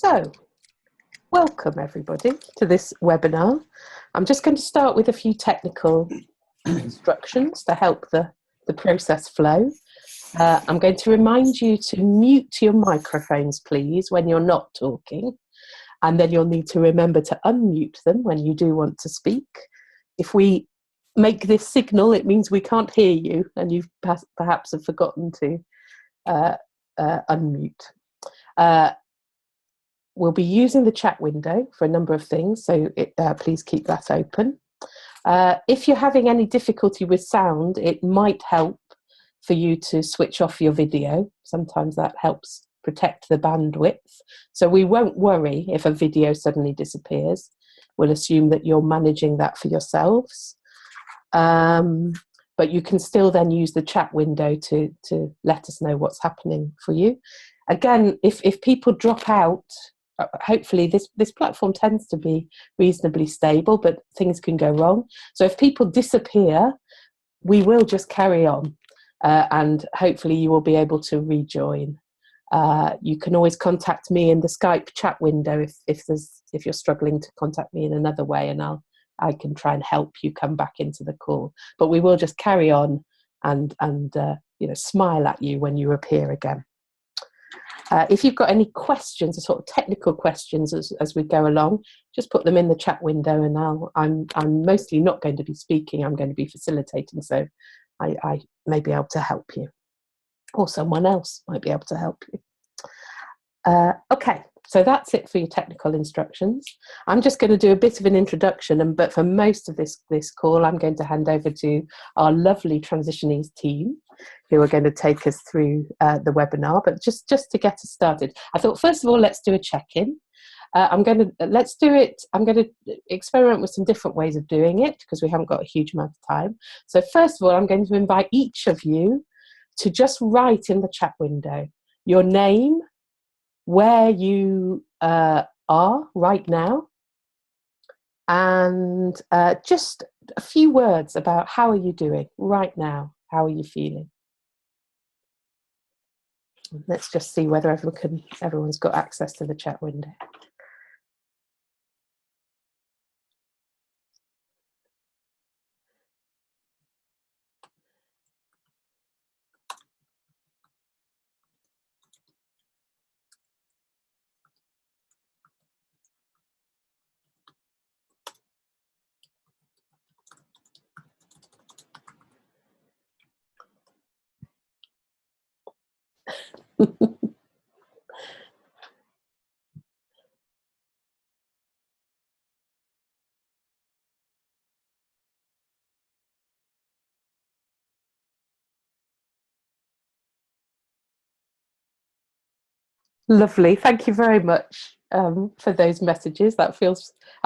So, welcome everybody to this webinar. I'm just going to start with a few technical instructions to help the process flow. I'm going to remind you to mute your microphones, please, when you're not talking, and then you'll need to remember to unmute them when you do want to speak. If we make this signal, it means we can't hear you, and you perhaps have forgotten to unmute. We'll be using the chat window for a number of things, so please keep that open. If you're having any difficulty with sound, it might help for you to switch off your video. Sometimes that helps protect the bandwidth. So we won't worry if a video suddenly disappears. We'll assume that you're managing that for yourselves. But you can still then use the chat window to let us know what's happening for you. Again, if people drop out, hopefully this platform tends to be reasonably stable, but things can go wrong. So if people disappear, we will just carry on, and hopefully you will be able to rejoin. You can always contact me in the Skype chat window if you're struggling to contact me in another way, and I can try and help you come back into the call. But we will just carry on and smile at you when you appear again. If you've got any questions, sort of technical questions as we go along, just put them in the chat window, and I'm mostly not going to be speaking. I'm going to be facilitating, so I may be able to help you, or someone else might be able to help you. Okay, so that's it for your technical instructions. I'm just going to do a bit of an introduction, but for most of this call, I'm going to hand over to our lovely Transitionese team, who are going to take us through the webinar. But just to get us started, I thought, first of all, let's do a check-in. I'm going to experiment with some different ways of doing it, because we haven't got a huge amount of time. So first of all, I'm going to invite each of you to just write in the chat window your name, where you are right now, and just a few words about how are you doing right now. How are you feeling? Let's just see whether everyone's got access to the chat window. Lovely, thank you very much for those messages. I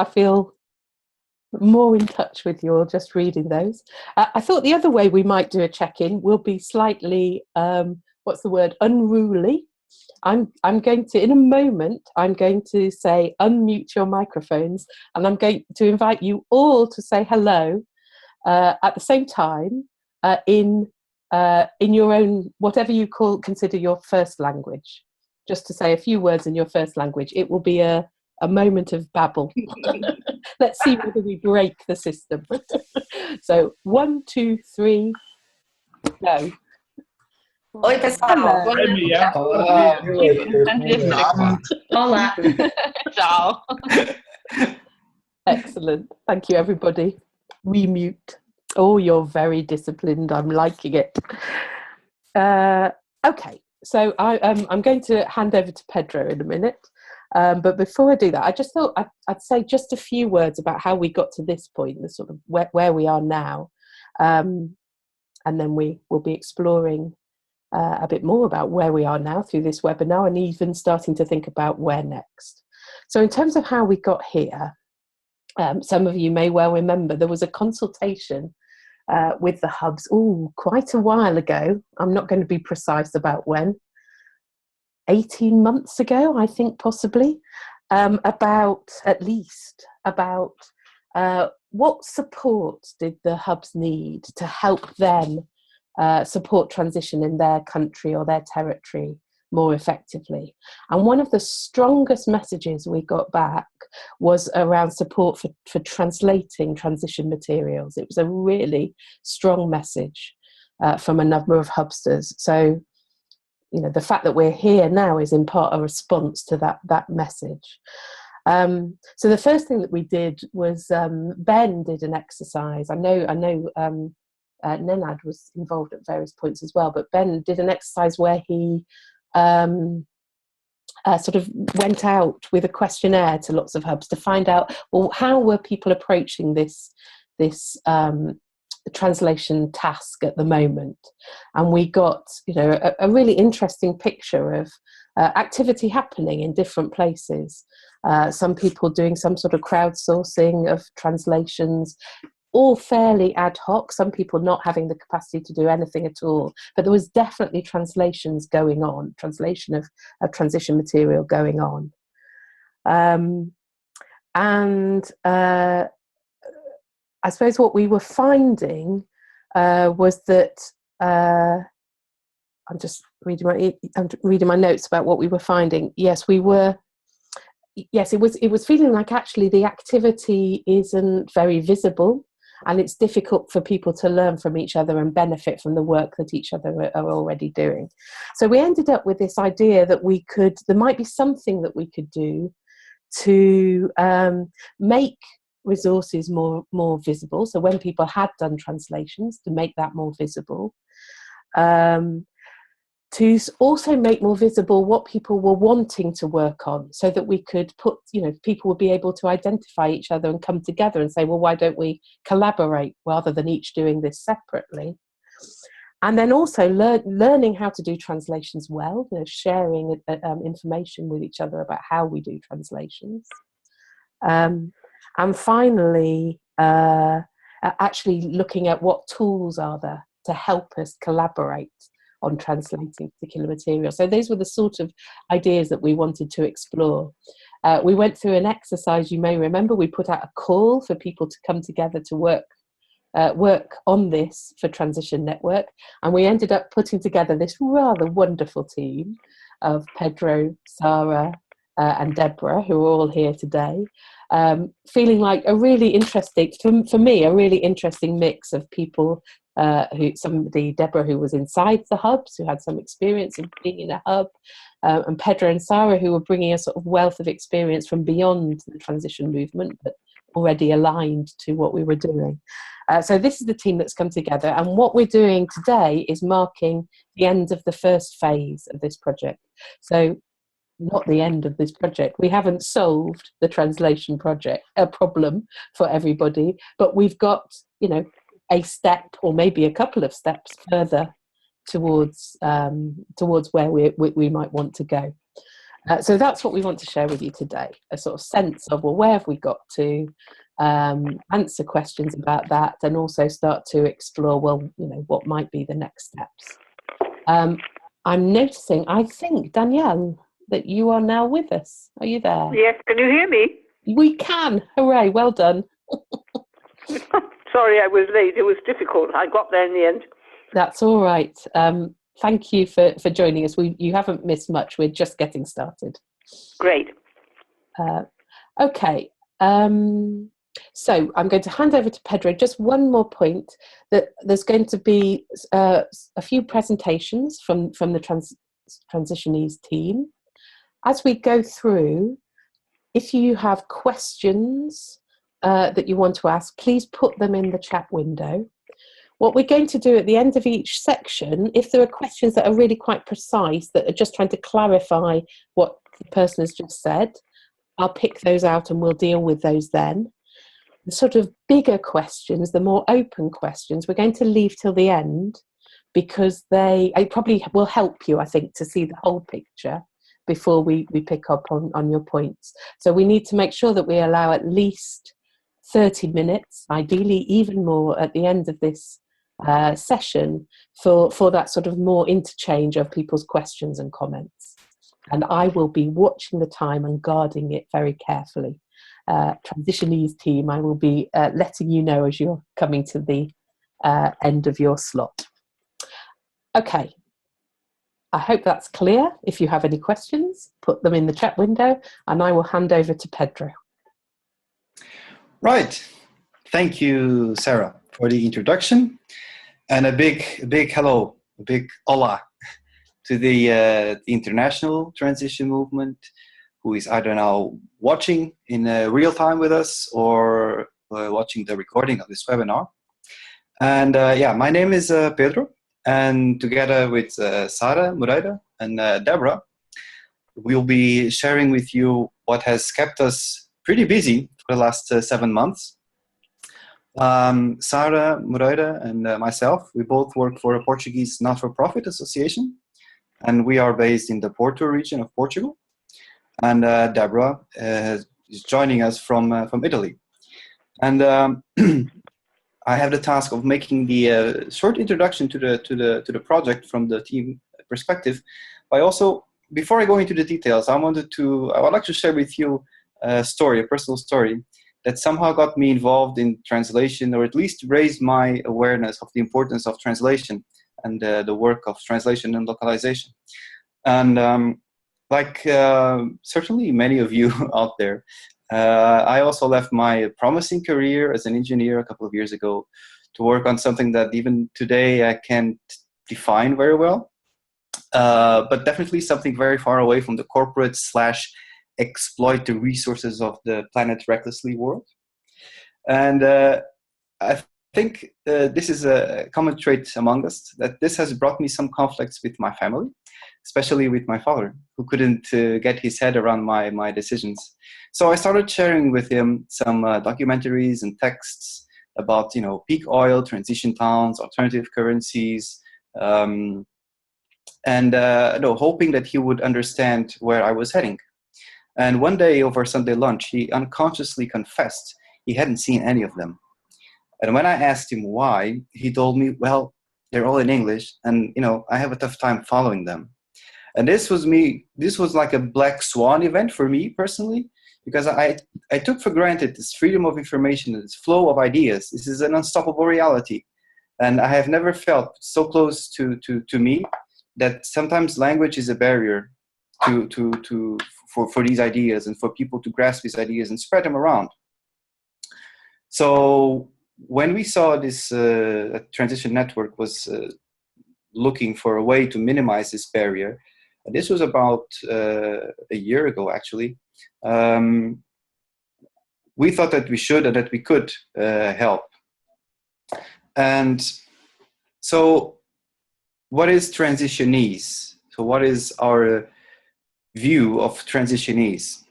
feel more in touch with you all just reading those. I thought the other way we might do a check-in will be slightly, unruly. I'm going to, in a moment, I'm going to say unmute your microphones, and I'm going to invite you all to say hello at the same time in your own, whatever you consider your first language. Just to say a few words in your first language. It will be a moment of babble. Let's see whether we break the system. So 1, 2, 3, go. Oi, pessoal. Oi, Mia. Olá. Olá. Ciao. Excellent. Thank you, everybody. Remute. Oh, you're very disciplined. I'm liking it. Okay, so I'm going to hand over to Pedro in a minute. But before I do that, I just thought I'd say just a few words about how we got to this point, the sort of where we are now. And then we will be exploring a bit more about where we are now through this webinar, and even starting to think about where next. So in terms of how we got here, some of you may well remember there was a consultation with the hubs quite a while ago. I'm not going to be precise about when. 18 months ago, I think, possibly, about what support did the hubs need to help them support transition in their country or their territory more effectively. And one of the strongest messages we got back was around support for translating transition materials. It was a really strong message from a number of hubsters. So, you know, the fact that we're here now is in part a response to that message. So the first thing that we did was Ben did an exercise. I know Nenad was involved at various points as well, but Ben did an exercise where he sort of went out with a questionnaire to lots of hubs to find out, well, how were people approaching this translation task at the moment. And we got, you know, a really interesting picture of activity happening in different places. Some people doing some sort of crowdsourcing of translations, all fairly ad hoc, some people not having the capacity to do anything at all, but there was definitely translations going on, translation of transition material going on. I suppose what we were finding was that I'm just reading my notes about what we were finding. Yes, it was feeling like actually the activity isn't very visible, and it's difficult for people to learn from each other and benefit from the work that each other are already doing. So we ended up with this idea that there might be something that we could do to make resources more visible. So when people had done translations, to make that more visible. To also make more visible what people were wanting to work on, so that we could put, you know, people would be able to identify each other and come together and say, well, why don't we collaborate rather than each doing this separately? And then also learning how to do translations well, you know, sharing information with each other about how we do translations. And finally, actually looking at what tools are there to help us collaborate on translating particular material. So those were the sort of ideas that we wanted to explore. We went through an exercise, you may remember, we put out a call for people to come together to work on this for Transition Network, and we ended up putting together this rather wonderful team of Pedro, Sarah, and Deborah, who are all here today, feeling like a really interesting, for me, a really interesting mix of people. Deborah, who was inside the hubs, who had some experience of being in a hub, and Pedro and Sarah, who were bringing a sort of wealth of experience from beyond the transition movement, but already aligned to what we were doing. So this is the team that's come together, and what we're doing today is marking the end of the first phase of this project. So not the end of this project. We haven't solved the translation problem for everybody, but we've got, you know, a step or maybe a couple of steps further towards where we might want to go. So that's what we want to share with you today, a sort of sense of, well, where have we got to, answer questions about that, and also start to explore, well, you know, what might be the next steps. I'm noticing, I think, Danielle, that you are now with us. Are you there? Yes, can you hear me? We can. Hooray, well done. Sorry I was late. It was difficult. I got there in the end. That's all right. Thank you for joining us. You haven't missed much. We're just getting started. Great. Okay. So I'm going to hand over to Pedro. Just one more point, that there's going to be a few presentations from the Transitionese team. As we go through, if you have questions that you want to ask, please put them in the chat window. What we're going to do at the end of each section, if there are questions that are really quite precise, that are just trying to clarify what the person has just said, I'll pick those out and we'll deal with those then. The sort of bigger questions, the more open questions, we're going to leave till the end, because it probably will help you, I think, to see the whole picture before we pick up on your points. So we need to make sure that we allow at least 30 minutes, ideally even more, at the end of this session for that sort of more interchange of people's questions and comments. And I will be watching the time and guarding it very carefully. Transitionese team, I will be letting you know as you're coming to the end of your slot. Okay, I hope that's clear. If you have any questions, put them in the chat window and I will hand over to Pedro. Right. Thank you, Sarah, for the introduction. And a big hello, a big hola to the international transition movement, who is either now watching in real time with us or watching the recording of this webinar. And yeah, my name is Pedro, and together with Sara, Muraida, and Deborah, we'll be sharing with you what has kept us pretty busy for the last 7 months. Sara, Muraida, and myself, we both work for a Portuguese not-for-profit association, and we are based in the Porto region of Portugal. And Deborah is joining us from Italy. And I have the task of making the short introduction to the project from the team perspective. But also, before I go into the details, I would like to share with you a story, a personal story, that somehow got me involved in translation, or at least raised my awareness of the importance of translation and the work of translation and localization. And certainly many of you out there, I also left my promising career as an engineer a couple of years ago to work on something that even today I can't define very well, but definitely something very far away from the corporate / exploit the resources of the planet recklessly world. And I think this is a common trait among us, that this has brought me some conflicts with my family, especially with my father, who couldn't get his head around my decisions. So I started sharing with him some documentaries and texts about, peak oil, transition towns, alternative currencies, hoping that he would understand where I was heading. And one day over Sunday lunch, he unconsciously confessed he hadn't seen any of them. And when I asked him why, he told me, well, they're all in English, and I have a tough time following them. And this was like a black swan event for me personally, because I took for granted this freedom of information, this flow of ideas. This is an unstoppable reality. And I have never felt so close to me that sometimes language is a barrier for these ideas and for people to grasp these ideas and spread them around. So when we saw this transition network was looking for a way to minimize this barrier, and this was about a year ago actually, we thought that we should and that we could help. And so what is Transitionese? So what is our view of Transitionese?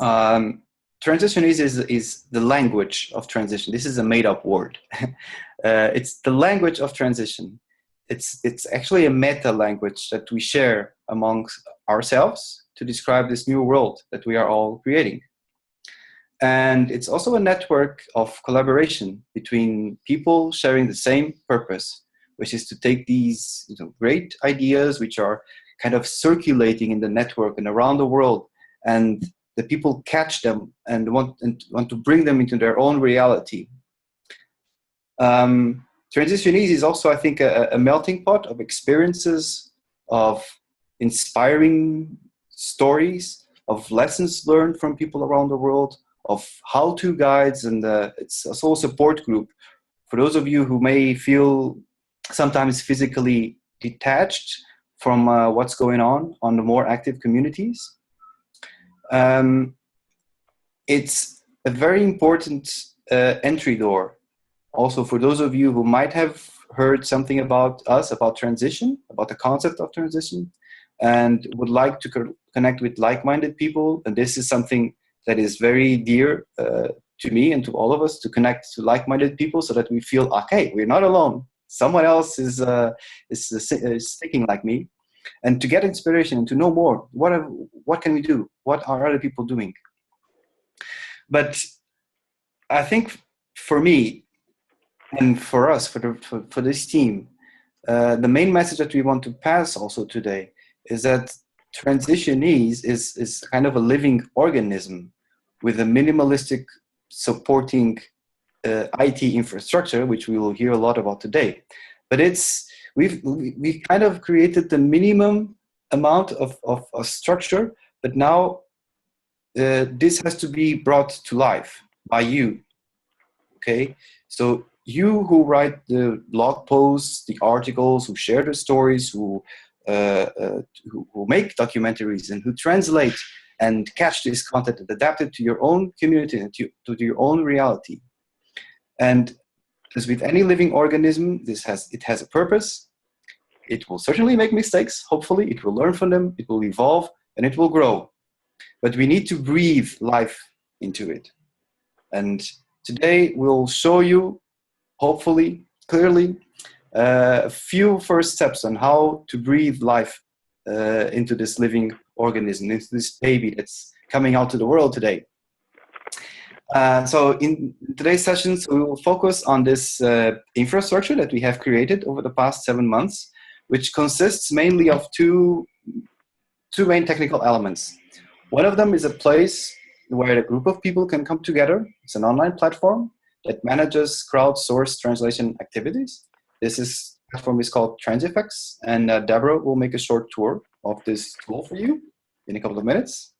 Transitionese is the language of transition. This is a made-up word. It's the language of transition. It's actually a meta language that we share amongst ourselves to describe this new world that we are all creating. And it's also a network of collaboration between people sharing the same purpose, which is to take these great ideas which are kind of circulating in the network and around the world, and the people catch them and want to bring them into their own reality. Transitionese is also, I think, a melting pot of experiences, of inspiring stories, of lessons learned from people around the world, of how-to guides, and it's also a support group for those of you who may feel sometimes physically detached from what's going on the more active communities. It's a very important entry door also for those of you who might have heard something about us, about transition, about the concept of transition, and would like to connect with like-minded people. And this is something that is very dear to me and to all of us, to connect to like-minded people so that we feel, okay, we're not alone. Someone else is thinking like me. And to get inspiration and to know more, what can we do? What are other people doing? But I think for me and for us, for this team, the main message that we want to pass also today is that Transitionese is kind of a living organism with a minimalistic supporting IT infrastructure, which we will hear a lot about today. But we've kind of created the minimum amount of structure, but now this has to be brought to life by you. Okay, so you who write the blog posts, the articles, who share the stories, who make documentaries and who translate and catch this content and adapt it to your own community and to your own reality. And as with any living organism, it has a purpose. It will certainly make mistakes. Hopefully, it will learn from them. It will evolve and it will grow. But we need to breathe life into it. And today we'll show you, hopefully, clearly, a few first steps on how to breathe life into this living organism, into this baby that's coming out to the world today. So in today's sessions, we will focus on this infrastructure that we have created over the past 7 months, which consists mainly of two main technical elements. One of them is a place where a group of people can come together. It's an online platform that manages crowdsourced translation activities. This platform is called Transitionese, and Deborah will make a short tour of this tool for you in a couple of minutes.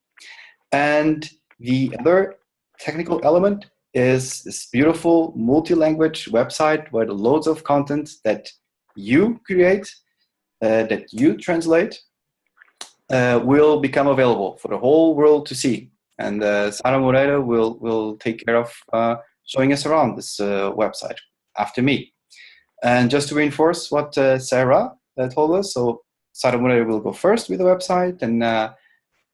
And the other technical element is this beautiful multi-language website where the loads of content that you create, that you translate, will become available for the whole world to see. And Sara Moreira will take care of showing us around this website after me. And just to reinforce what Sarah told us, so Sara Moreira will go first with the website, and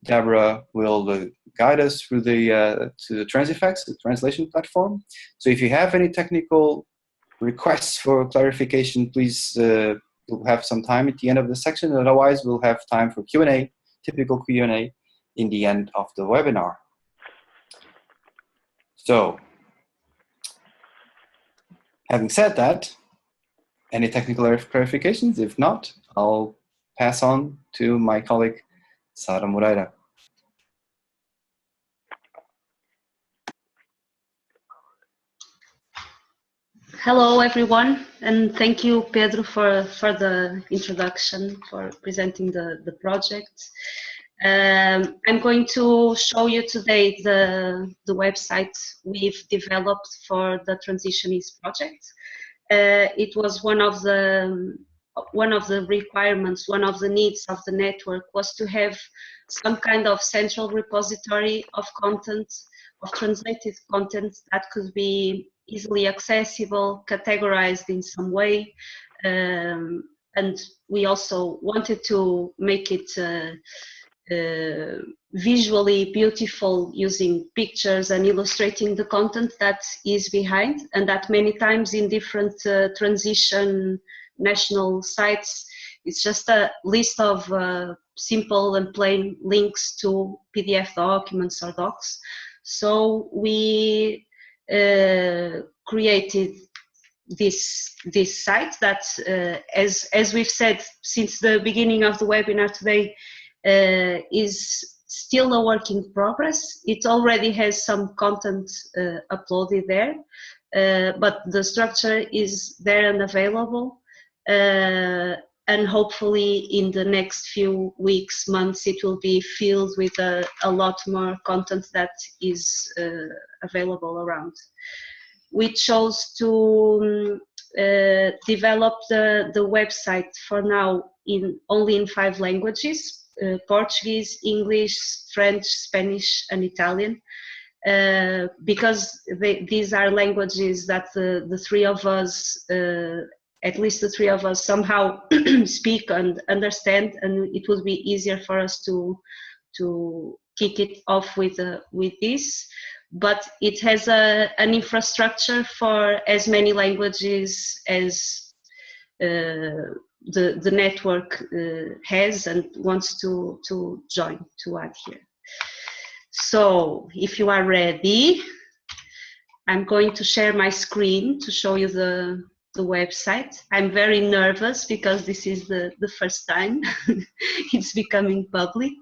Deborah will guide us through to the Transitionese, the translation platform. So if you have any technical requests for clarification, please we'll have some time at the end of the section. Otherwise, we'll have time for Q&A, typical Q&A, in the end of the webinar. So, having said that, any technical clarifications? If not, I'll pass on to my colleague, Sara Moreira. Hello, everyone, and thank you, Pedro, for the introduction, for presenting the project. I'm going to show you today the website we've developed for the Transitionese project. It was one of the requirements, one of the needs of the network was to have some kind of central repository of content, of translated content that could be easily accessible, categorized in some way, and we also wanted to make it visually beautiful, using pictures and illustrating the content that is behind, and that many times in different transition national sites, it's just a list of simple and plain links to PDF documents or docs. So we created this site that, as we've said since the beginning of the webinar today, is still a work in progress. It already has some content uploaded there, but the structure is there and available. And hopefully in the next few weeks, months, it will be filled with a lot more content that is available around. We chose to develop the website for now only in 5 languages, Portuguese, English, French, Spanish, and Italian, because these are languages that the three of us, at least the three of us, somehow speak and understand, and it would be easier for us to kick it off with this. But it has an infrastructure for as many languages as the network has and wants to join, to add here. So if you are ready, I'm going to share my screen to show you the website. I'm very nervous because this is the first time it's becoming public.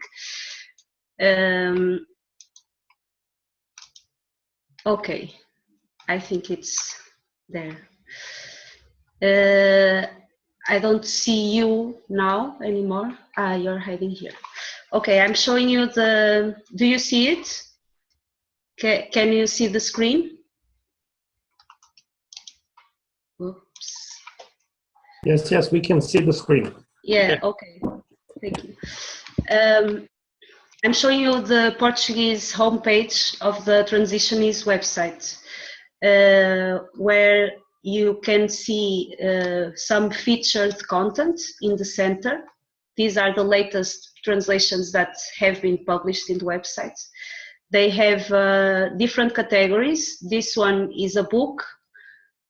Okay, I think it's there. I don't see you now anymore. Ah, you're hiding here. Okay, I'm showing you the, do you see it? Can you see the screen? Oops. Yes, yes, we can see the screen. Yeah, okay, thank you. I'm showing you the Portuguese homepage of the Transitionese website, where you can see some featured content in the center. These are the latest translations that have been published in the website. They have different categories. This one is a book,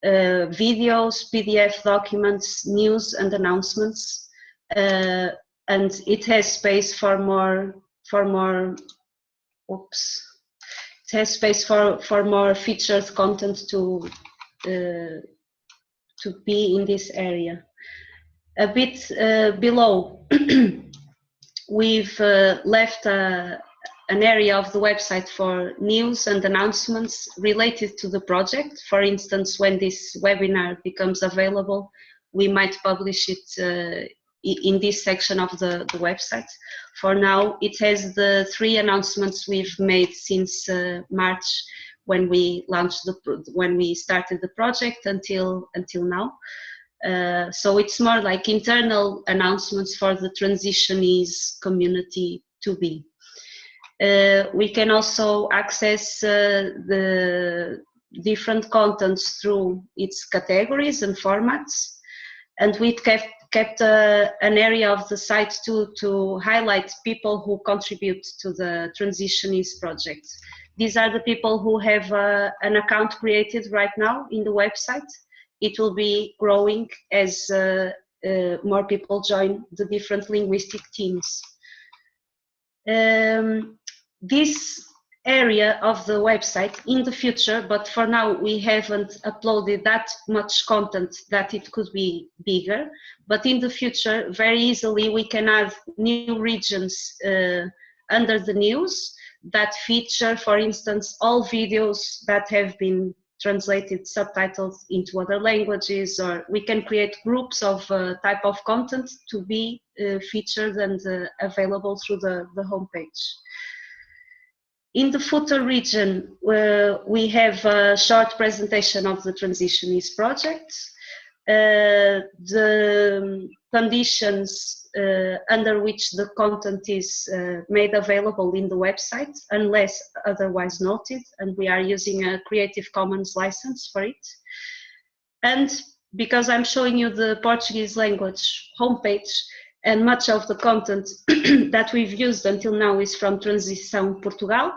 videos, PDF documents, news and announcements, and it has space for more oops, it has space for more featured content to be in this area. A bit below, we've left an area of the website for news and announcements related to the project. For instance, when this webinar becomes available, we might publish it in this section of the website. For now, it has the 3 announcements we've made since March, when we launched when we started the project until now. So it's more like internal announcements for the Transitionese community to be. We can also access the different contents through its categories and formats, and we kept an area of the site to highlight people who contribute to the Transitionese project. These are the people who have an account created right now in the website. It will be growing as more people join the different linguistic teams. This area of the website in the future, but for now we haven't uploaded that much content that it could be bigger, but in the future very easily we can add new regions under the news that feature, for instance, all videos that have been translated, subtitled into other languages, or we can create groups of type of content to be featured and available through the homepage. In the footer region, we have a short presentation of the Transitionese project, the conditions under which the content is made available in the website, unless otherwise noted, and we are using a Creative Commons license for it. And because I'm showing you the Portuguese language homepage, and much of the content that we've used until now is from Transição Portugal,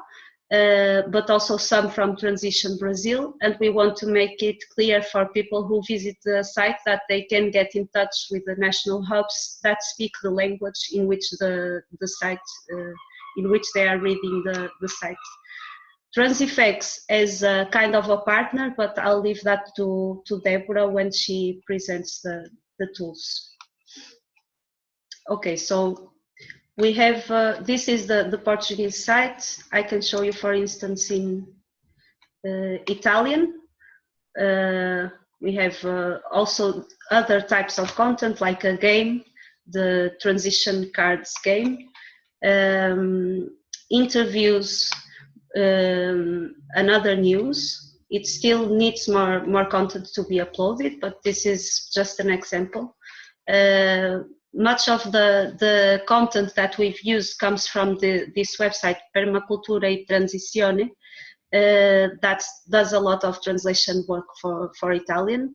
but also some from Transition Brazil, and we want to make it clear for people who visit the site that they can get in touch with the national hubs that speak the language in which the site, in which they are reading the site. Transifex is a kind of a partner, but I'll leave that to Deborah when she presents the tools. Okay, so we have, this is the Portuguese site. I can show you, for instance, in Italian. We have also other types of content, like a game, the Transition Cards game, interviews, and other news. It still needs more content to be uploaded, but this is just an example. Much of the content that we've used comes from this website, Permacultura e Transizione, that does a lot of translation work for Italian.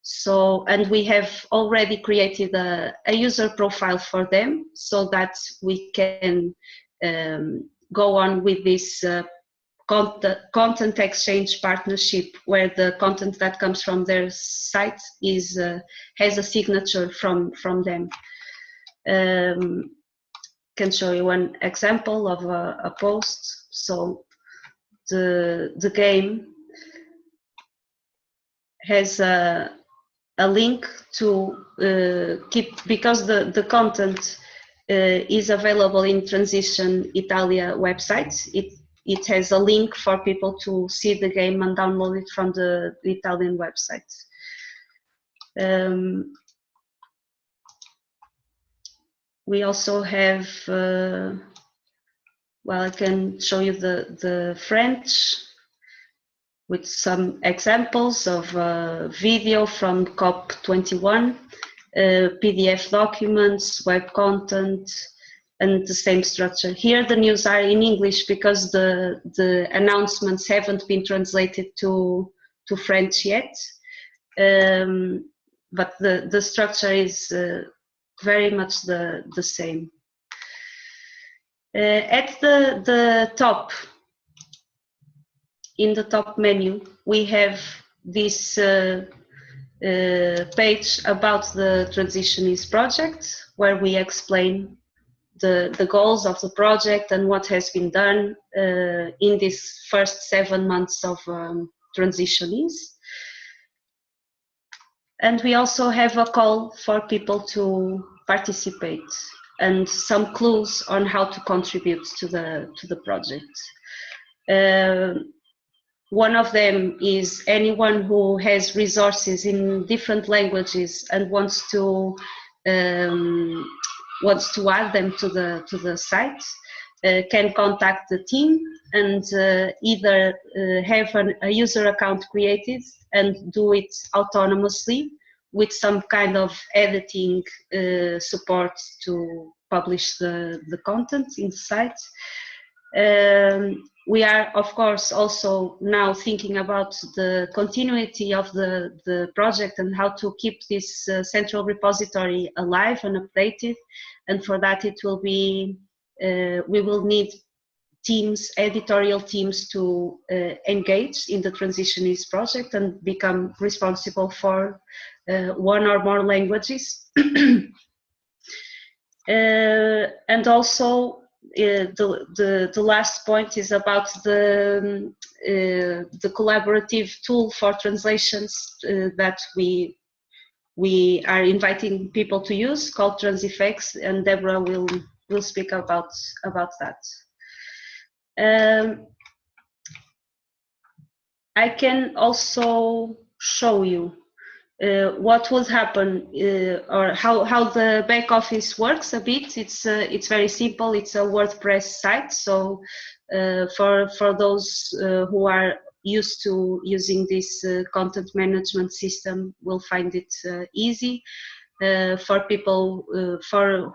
So, and we have already created a user profile for them so that we can go on with this content exchange partnership, where the content that comes from their site is has a signature from them. Can show you one example of a post. So the game has a link to because the content is available in Transition Italia website. It has a link for people to see the game and download it from the Italian website. We also have, well, I can show you the French with some examples of video from COP21, PDF documents, web content, and the same structure. Here the news are in English because the announcements haven't been translated to French yet. But the structure is very much the same. At the top, in the top menu, we have this page about the Transitionese project, where we explain the goals of the project and what has been done in these first 7 months of Transitionese. And we also have a call for people to participate and some clues on how to contribute to the project. One of them is anyone who has resources in different languages and wants to add them to the site can contact the team and either have a user account created and do it autonomously with some kind of editing support to publish the content in the site. We are, of course, also now thinking about the continuity of the project and how to keep this central repository alive and updated. And for that, it will be, we will need teams, editorial teams, to engage in the Transitionese project and become responsible for one or more languages. And also, the last point is about the collaborative tool for translations that we are inviting people to use, called TransifX, and Deborah will speak about that. I can also show you what would happen or how the back office works a bit. It's very simple. It's a WordPress site, so for those who are used to using this content management system will find it easy. For people for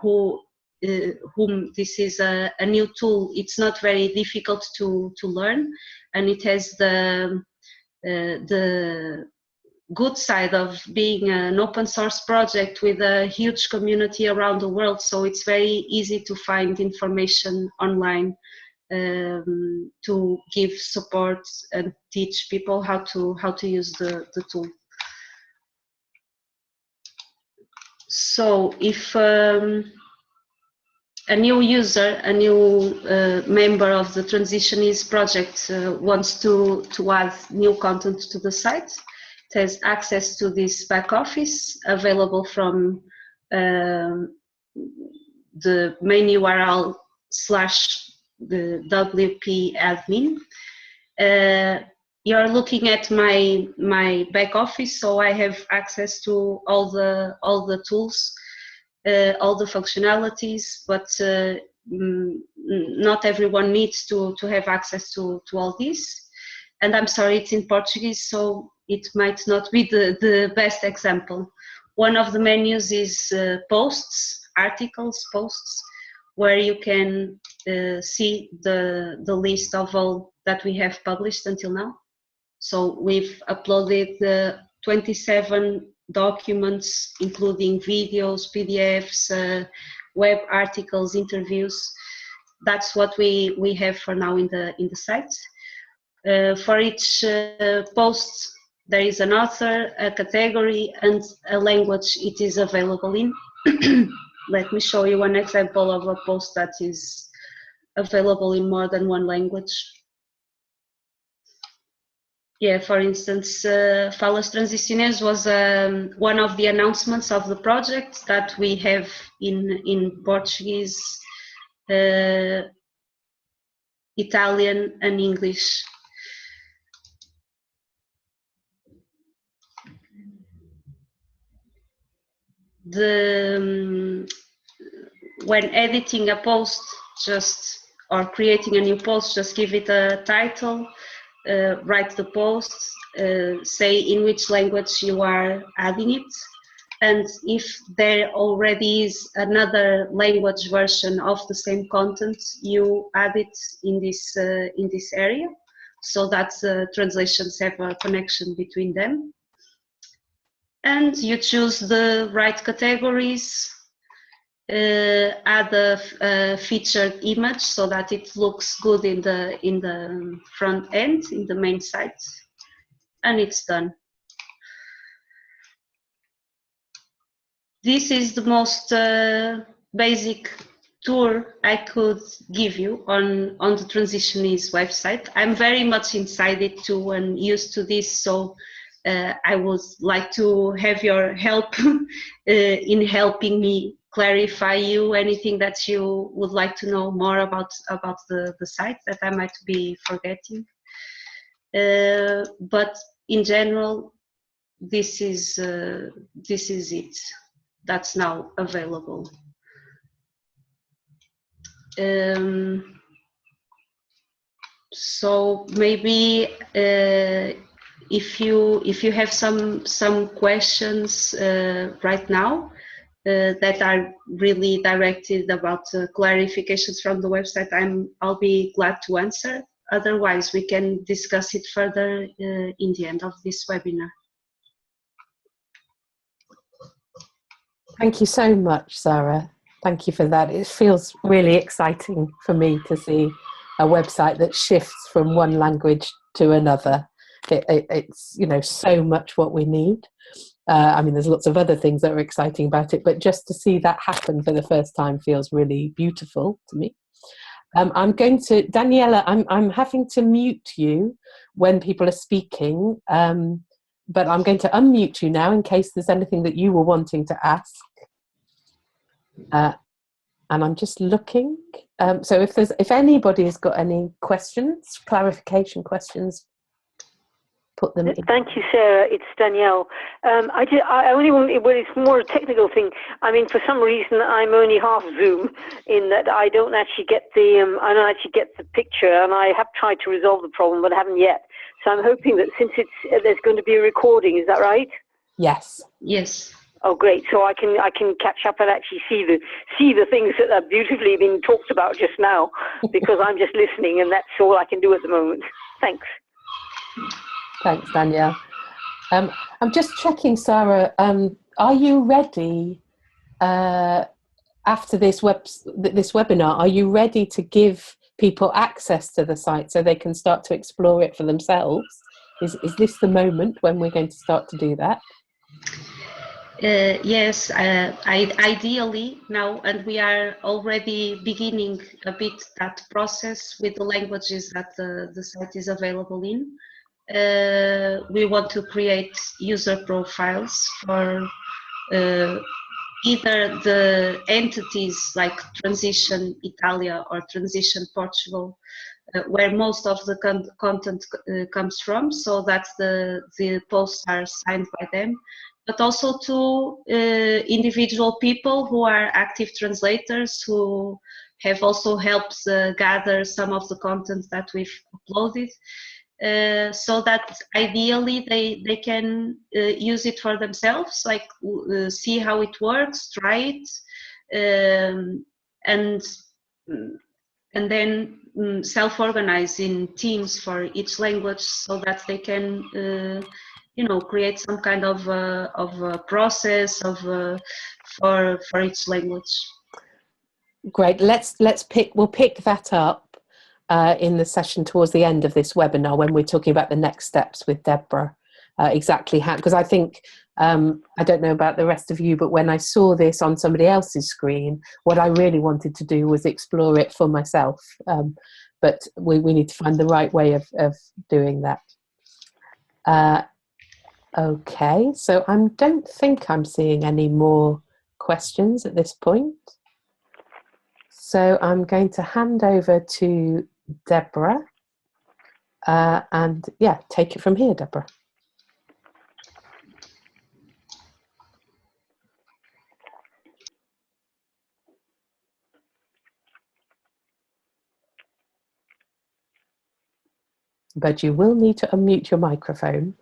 whom this is a new tool, it's not very difficult to learn, and it has the good side of being an open source project with a huge community around the world, so it's very easy to find information online to give support and teach people how to use the tool. So if a new user, a new member of the Transitionese project wants to add new content to the site, it has access to this back office available from the main URL / the WP admin. You're looking at my back office, so I have access to all the tools, all the functionalities, but not everyone needs to have access to all this. And I'm sorry, it's in Portuguese, so it might not be the best example. One of the menus is posts, articles, posts, where you can see the list of all that we have published until now. So we've uploaded 27 documents, including videos, PDFs, web articles, interviews. That's what we have for now in the site. For each post, there is an author, a category, and a language it is available in. Let me show you one example of a post that is available in more than one language. Yeah, for instance, Falas Transitionese was one of the announcements of the project that we have in Portuguese, Italian, and English. when editing a post, or creating a new post, just give it a title, write the post, say in which language you are adding it, and if there already is another language version of the same content, you add it in this area, so that translations have a connection between them. And you choose the right categories, add a featured image so that it looks good in the front end, in the main site, and it's done. This is the most basic tour I could give you on the Transitionese website. I'm very much inside it too and used to this, so I would like to have your help in helping me clarify you anything that you would like to know more about the site that I might be forgetting. But in general, this is it. That's now available. So maybe if you have some questions right now that are really directed about clarifications from the website, I'll be glad to answer. Otherwise, we can discuss it further in the end of this webinar. Thank you so much, Sarah. Thank you for that. It feels really exciting for me to see a website that shifts from one language to another. It's, you know, so much what we need. I mean, there's lots of other things that are exciting about it, but just to see that happen for the first time feels really beautiful to me. I'm going to, Daniela, I'm having to mute you when people are speaking, but I'm going to unmute you now in case there's anything that you were wanting to ask. And I'm just looking. So if anybody has got any questions, clarification questions, put them in. Thank you, Sarah. It's Danielle. I only want, well, it's more a technical thing. I mean, for some reason, I'm only half Zoom in that I don't actually get the picture, and I have tried to resolve the problem, but I haven't yet. So I'm hoping that since there's going to be a recording, is that right? Yes. Yes. Oh, great! So I can catch up and actually see the things that have beautifully been talked about just now, because I'm just listening, and that's all I can do at the moment. Thanks. Thanks, Danielle. I'm just checking, Sarah. Are you ready after this webinar? Are you ready to give people access to the site so they can start to explore it for themselves? Is this the moment when we're going to start to do that? Yes, ideally now, and we are already beginning a bit that process with the languages that the site is available in. We want to create user profiles for either the entities like Transition Italia or Transition Portugal, where most of the content comes from, so that the posts are signed by them, but also to individual people who are active translators who have also helped gather some of the content that we've uploaded, so that ideally they can use it for themselves, like see how it works, try it, and then self-organize in teams for each language so that they can you know, create some kind of a process for each language. Great. We'll pick that up in the session towards the end of this webinar when we're talking about the next steps with Deborah. Exactly how, because I think I don't know about the rest of you, but when I saw this on somebody else's screen, what I really wanted to do was explore it for myself. But we need to find the right way of doing that. Okay, so I don't think I'm seeing any more questions at this point. So I'm going to hand over to Deborah and yeah, take it from here, Deborah. But you will need to unmute your microphone.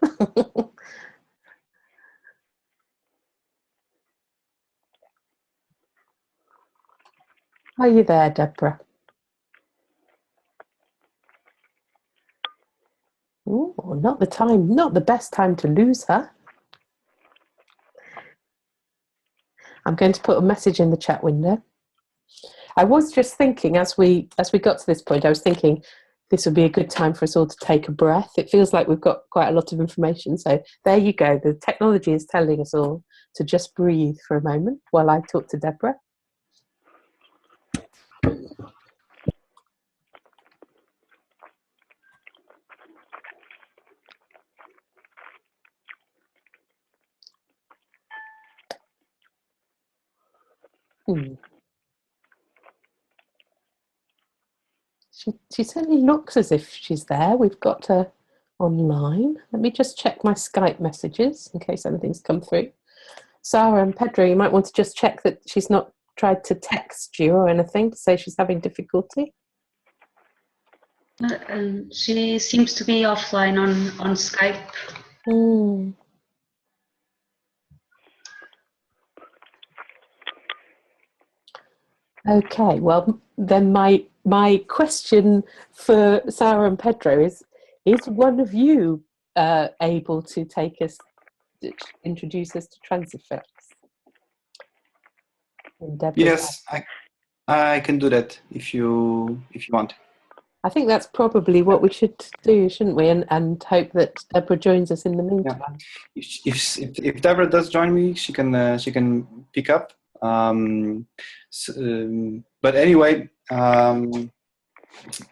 Are you there, Deborah? Ooh, not the best time to lose her. I'm going to put a message in the chat window. I was just thinking, as we got to this point, I was thinking this would be a good time for us all to take a breath. It feels like we've got quite a lot of information. So there you go. The technology is telling us all to just breathe for a moment while I talk to Deborah. She certainly looks as if she's there. We've got her online. Let me just check my Skype messages in case anything's come through. Sarah and Pedro, you might want to just check that she's not tried to text you or anything to say she's having difficulty. She seems to be offline on Skype. Okay, well then my question for Sarah and Pedro is one of you able to introduce us to Transitionese? Yes, I can do that if you want. I think that's probably what we should do, shouldn't we? And hope that Deborah joins us in the meantime. Yeah. If Deborah does join me, she can pick up. But anyway,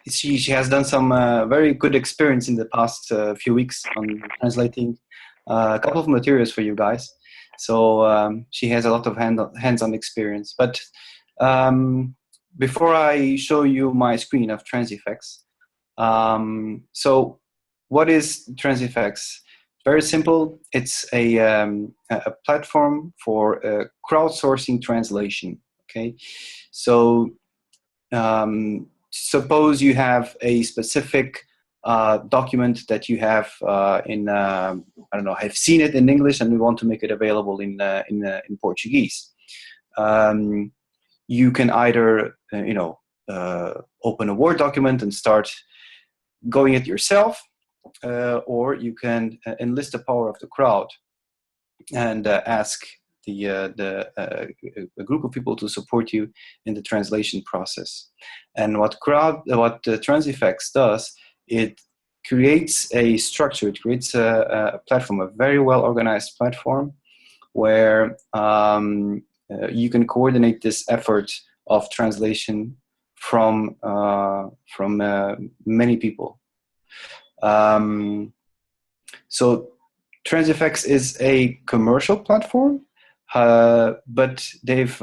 she has done some very good experience in the past few weeks on translating a couple of materials for you guys. So she has a lot of hands-on experience. But before I show you my screen of Transifex, so what is Transifex? Very simple. It's a platform for crowdsourcing translation. Okay, so suppose you have a specific document that you have in I don't know, have seen it in English and we want to make it available in Portuguese. You can either open a Word document and start going it yourself, or you can enlist the power of the crowd and ask a group of people to support you in the translation process. And what Transifex does, it creates a structure, it creates a platform, a very well organized platform where you can coordinate this effort of translation from many people. So Transifex is a commercial platform, but they have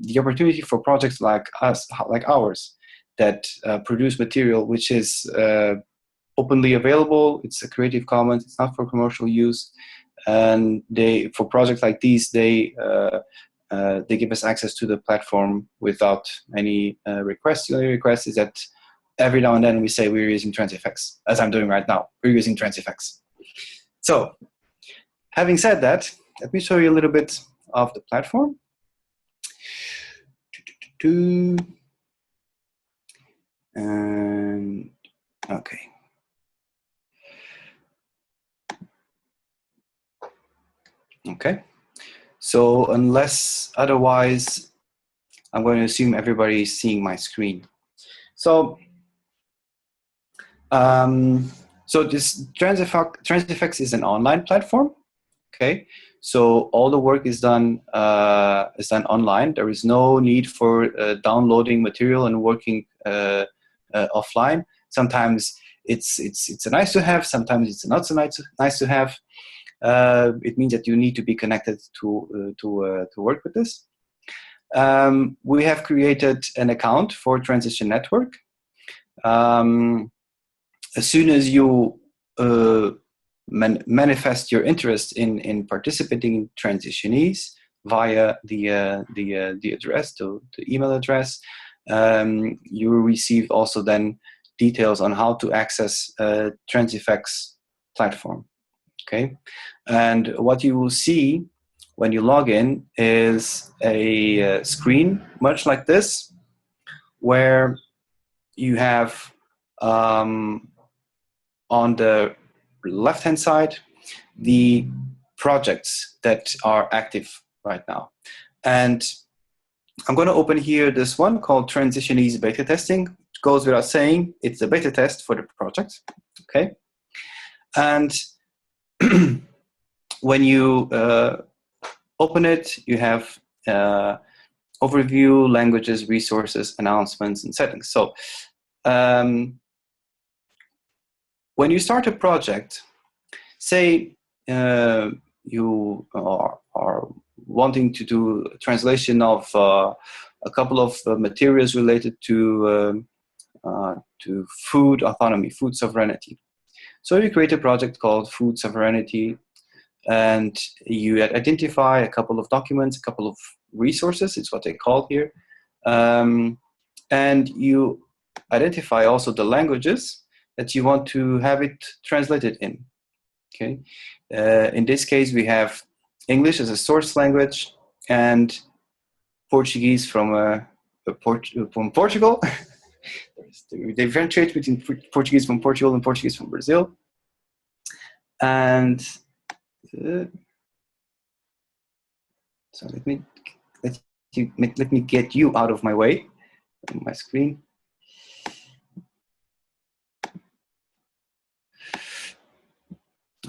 the opportunity for projects like us, like ours, that produce material which is openly available. It's a Creative Commons. It's not for commercial use, and for projects like these, they give us access to the platform without any requests. The only request is that every now and then we say we're using Transifex, as I'm doing right now. We're using Transifex. So, having said that, let me show you a little bit of the platform. Okay. Okay. So unless otherwise, I'm going to assume everybody is seeing my screen. So, this Transifex is an online platform. Okay, so all the work is done online. There is no need for downloading material and working offline. Sometimes it's a nice to have. Sometimes it's not so nice to have. It means that you need to be connected to work with this. We have created an account for Transition Network. As soon as you manifest your interest in participating in Transitionese via the address, the email address, you will receive also then details on how to access Transifex platform. Okay, and what you will see when you log in is a screen much like this, where you have on the left-hand side the projects that are active right now. And I'm going to open here this one called Transitionese beta testing. It goes without saying, it's a beta test for the project. Okay, and when you open it, you have overview, languages, resources, announcements, and settings. So when you start a project, say you are wanting to do a translation of a couple of materials related to food autonomy, food sovereignty. So you create a project called Food Sovereignty, and you identify a couple of documents, a couple of resources, it's what they call here, and you identify also the languages that you want to have it translated in. Okay, in this case we have English as a source language and Portuguese from Portugal. They differentiate between Portuguese from Portugal and Portuguese from Brazil. And so let me get you out of my way on my screen.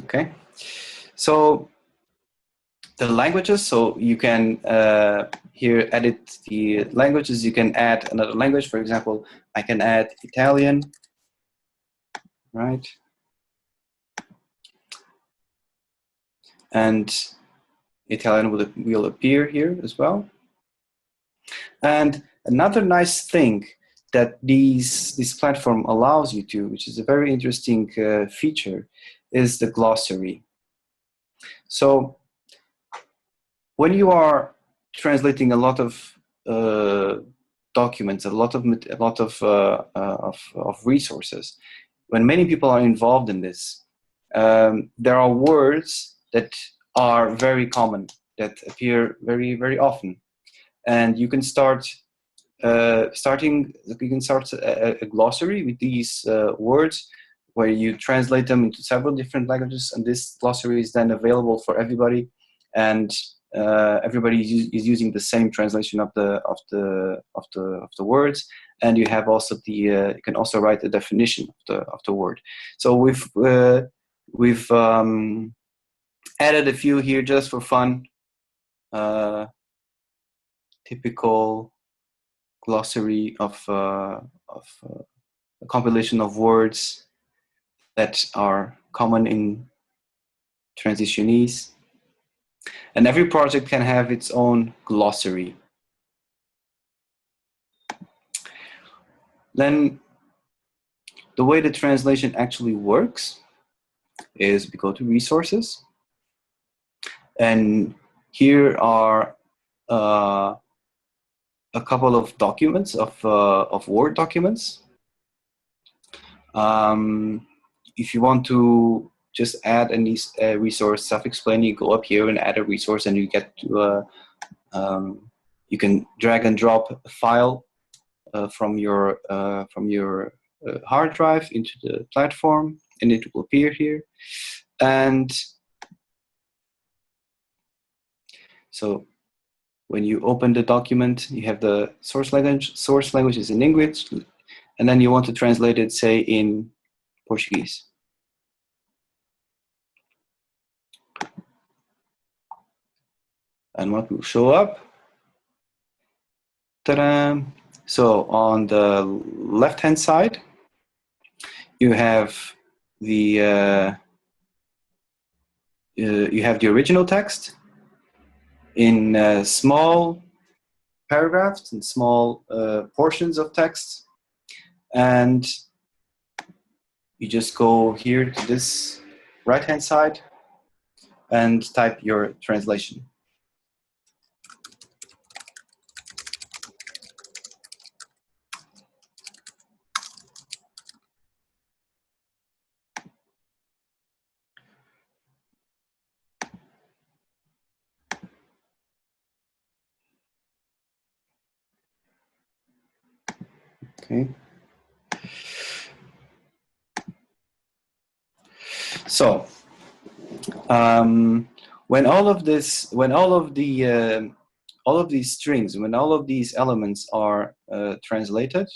Okay, so the languages, so you can here edit the languages. You can add another language. For example, I can add Italian, right? And Italian will appear here as well. And another nice thing that this platform allows you to, which is a very interesting feature, is the glossary. So when you are translating a lot of documents, a lot of resources, when many people are involved in this, there are words that are very common, that appear very, very often, and you can start a glossary with these words, where you translate them into several different languages, and this glossary is then available for everybody, and everybody is using the same translation of the words, and you have also you can also write the definition of the word. So we've added a few here just for fun. Typical glossary of a compilation of words that are common in Transitionese. And every project can have its own glossary. Then the way the translation actually works is we go to resources, and here are a couple of documents of Word documents. If you want to just add a resource, self-explaining, you go up here and add a resource, and you get to you can drag and drop a file from your hard drive into the platform, and it will appear here. And so when you open the document, you have the source language. Source language is in English, and then you want to translate it, say, in Portuguese. And what will show up? Ta-da! So on the left-hand side, you have the original text in small paragraphs and small portions of text, and you just go here to this right-hand side and type your translation. Okay. So when all of this, when all of these strings, when all of these elements are translated,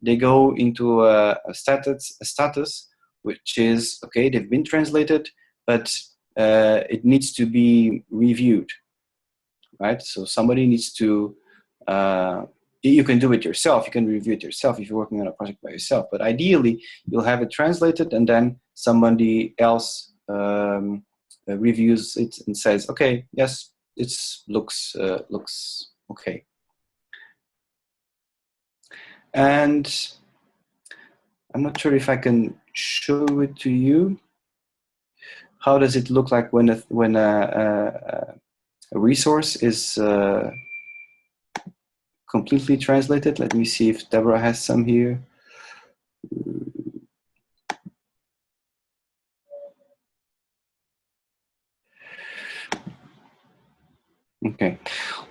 they go into a status, which is okay. They've been translated, but it needs to be reviewed, right? So somebody needs to. You can do it yourself. You can review it yourself if you're working on a project by yourself. But ideally, you'll have it translated, and then somebody else reviews it and says, "Okay, yes, it looks okay." And I'm not sure if I can show it to you. How does it look like when a resource is completely translated? Let me see if Deborah has some here. Okay,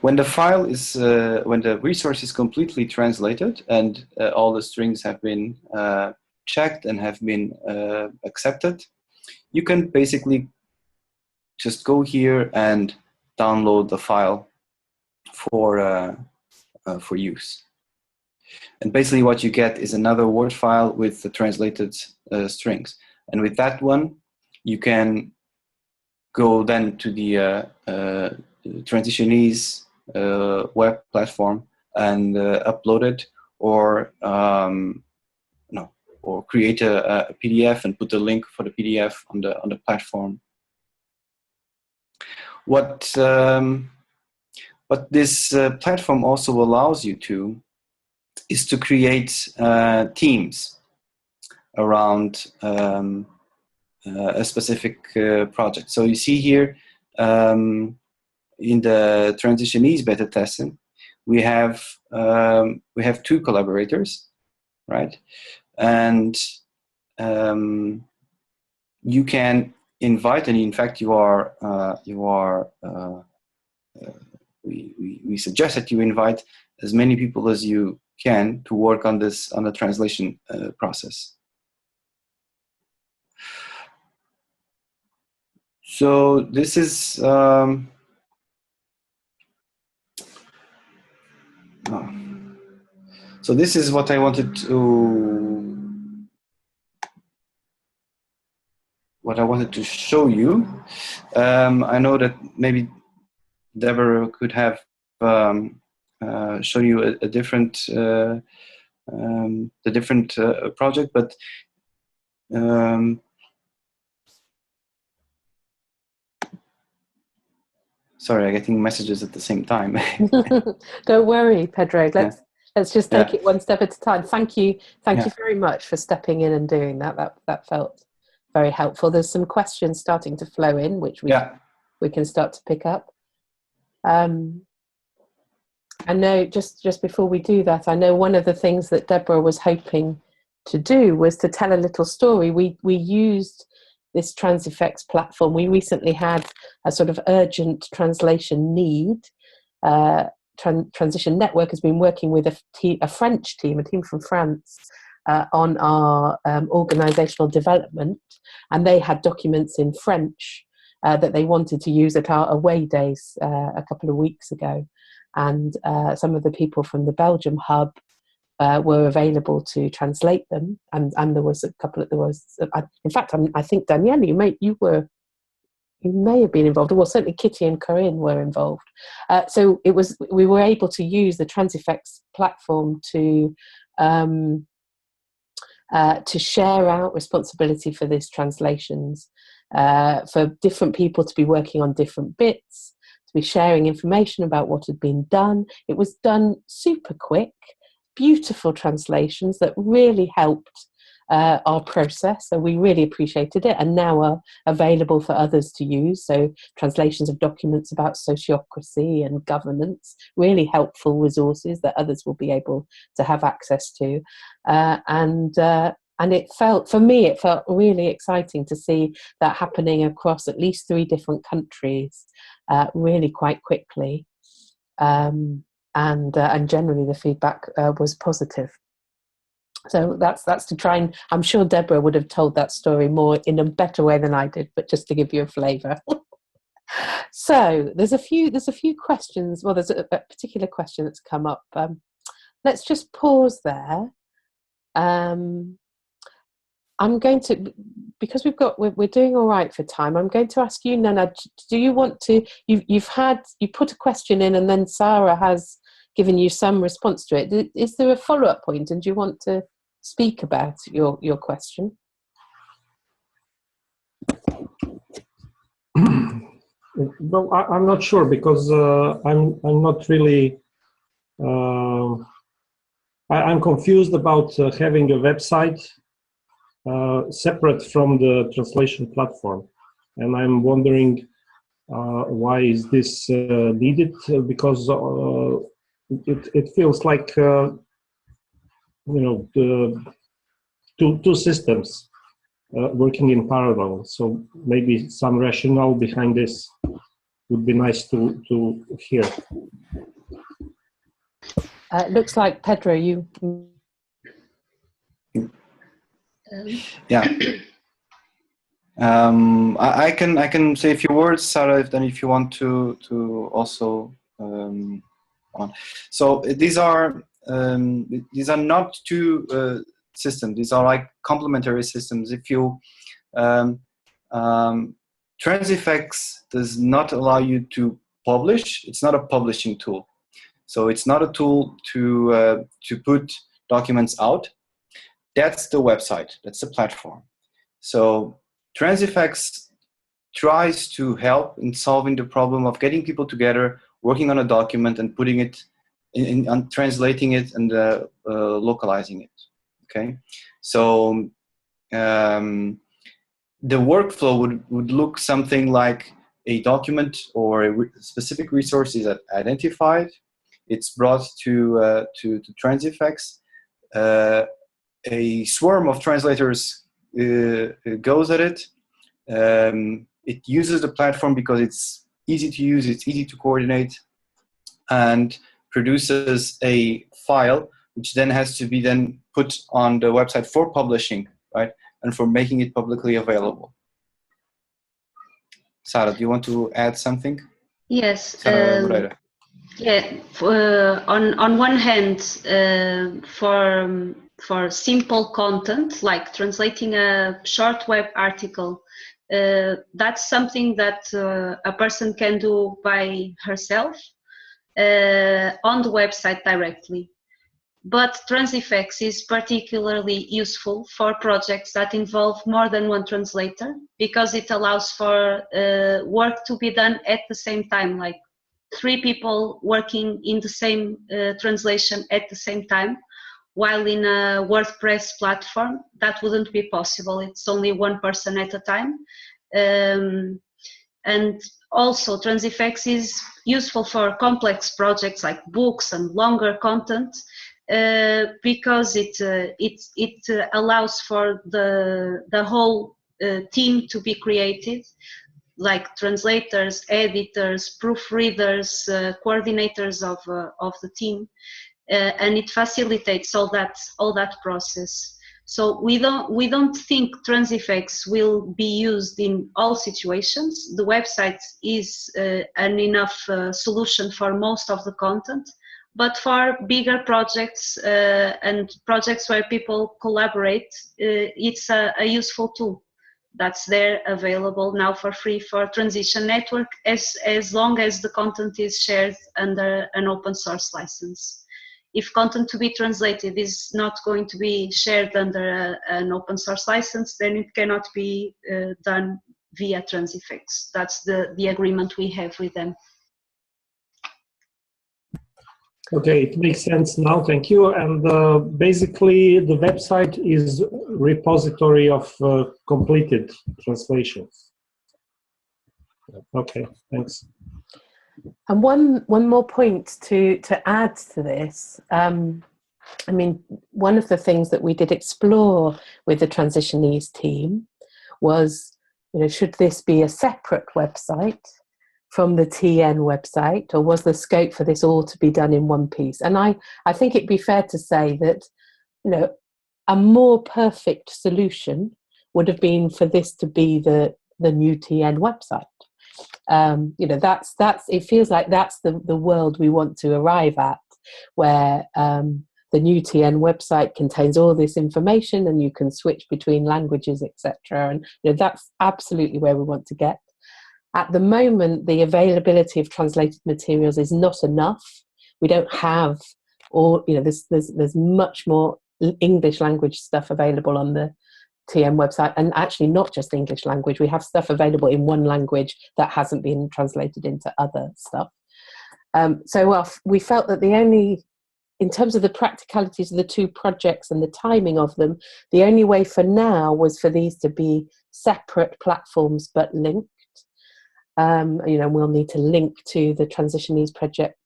when the file is when the resource is completely translated and all the strings have been checked and have been accepted, you can basically just go here and download the file for use. And basically what you get is another Word file with the translated strings. And with that one, you can go then to the Transitionese web platform and upload it, or or create a PDF and put the link for the PDF on the platform. What this platform also allows you to is to create teams around a specific project. So you see here in the Transitionese beta testing, we have 2 collaborators, right? And you can invite, and in fact, we suggest that you invite as many people as you can to work on the translation process. So this is so this is what I wanted to show you. I know that maybe Deborah could have shown you a different the different project, but sorry, I'm getting messages at the same time. Don't worry, Pedro. Let's just take it one step at a time. Thank you very much for stepping in and doing that. That felt very helpful. There's some questions starting to flow in, which we can start to pick up. I know just before we do that, I know one of the things that Deborah was hoping to do was to tell a little story. We used this Transifex platform. We recently had a sort of urgent translation need. Transition Network has been working with a French team, a team from France, on our organizational development, and they had documents in French that they wanted to use at our away days a couple of weeks ago. And some of the people from the Belgium hub were available to translate them, and there was a couple. In fact, I think Danielle, you may have been involved. Well, certainly Kitty and Corinne were involved. So we were able to use the Transifex platform to share out responsibility for these translations, for different people to be working on different bits, to be sharing information about what had been done. It was done super quick, beautiful translations that really helped our process, so we really appreciated it, and now are available for others to use. So translations of documents about sociocracy and governance, really helpful resources that others will be able to have access to. And it felt really exciting to see that happening across at least 3 different countries really quite quickly. And generally the feedback was positive. So that's to try and, I'm sure Deborah would have told that story more in a better way than I did, but just to give you a flavour. So there's a few questions. Well, there's a particular question that's come up. Let's just pause there. I'm going to, because we're doing all right for time. I'm going to ask you, Nana. Do you want to? You put a question in, and then Sarah has given you some response to it. Is there a follow-up point, and do you want to speak about your question? Well, I'm not sure, because I'm not really. I'm confused about having a website separate from the translation platform, and I'm wondering why is this needed? Because it feels like the two systems working in parallel. So maybe some rationale behind this would be nice to hear. Looks like Pedro, you. Yeah. I can say a few words, Sarah, then if you want to also on. So these are not two systems. These are like complementary systems. If you Transifex does not allow you to publish. It's not a publishing tool. So it's not a tool to put documents out. That's the website. That's the platform. So Transifex tries to help in solving the problem of getting people together, working on a document, and putting it in translating it and localizing it. Okay, so the workflow would look something like a document or a specific resource is identified. It's brought to Transifex. A swarm of translators goes at it. It uses the platform because it's easy to use, it's easy to coordinate, and produces a file which then has to be then put on the website for publishing, right? And for making it publicly available. Sarah, do you want to add something? Yes. Sarah, yeah. On one hand, for simple content like translating a short web article, that's something that a person can do by herself on the website directly. But Transifex is particularly useful for projects that involve more than one translator, because it allows for work to be done at the same time, like 3 people working in the same translation at the same time, while in a WordPress platform that wouldn't be possible. It's only one person at a time. And also Transifex is useful for complex projects like books and longer content, because it allows for the whole team to be created, like translators, editors, proofreaders, coordinators of the team, and it facilitates all that process. So we don't think Transifex will be used in all situations. The website is an enough solution for most of the content, but for bigger projects and projects where people collaborate, it's a useful tool that's there, available now for free for Transition Network, as long as the content is shared under an open source license. If content to be translated is not going to be shared under an open source license, then it cannot be done via Transifex. That's the agreement we have with them. Okay, it makes sense now, thank you. And basically the website is repository of completed translations. Okay, thanks. And one more point to add to this. I mean, one of the things that we did explore with the Transitionese team was, should this be a separate website from the TN website, or was there scope for this all to be done in one piece? And I think it'd be fair to say that, a more perfect solution would have been for this to be the new TN website. You know, that's it feels like that's the world we want to arrive at, where the new TN website contains all this information and you can switch between languages, etc. And you know, that's absolutely where we want to get. At the moment, the availability of translated materials is not enough. We don't have all, you know, there's much more English language stuff available on the TM website, and actually not just English language. We have stuff available in one language that hasn't been translated into other stuff. So we felt that the only, in terms of the practicalities of the two projects and the timing of them, the only way for now was for these to be separate platforms but linked. You know, we'll need to link to the Transitionese project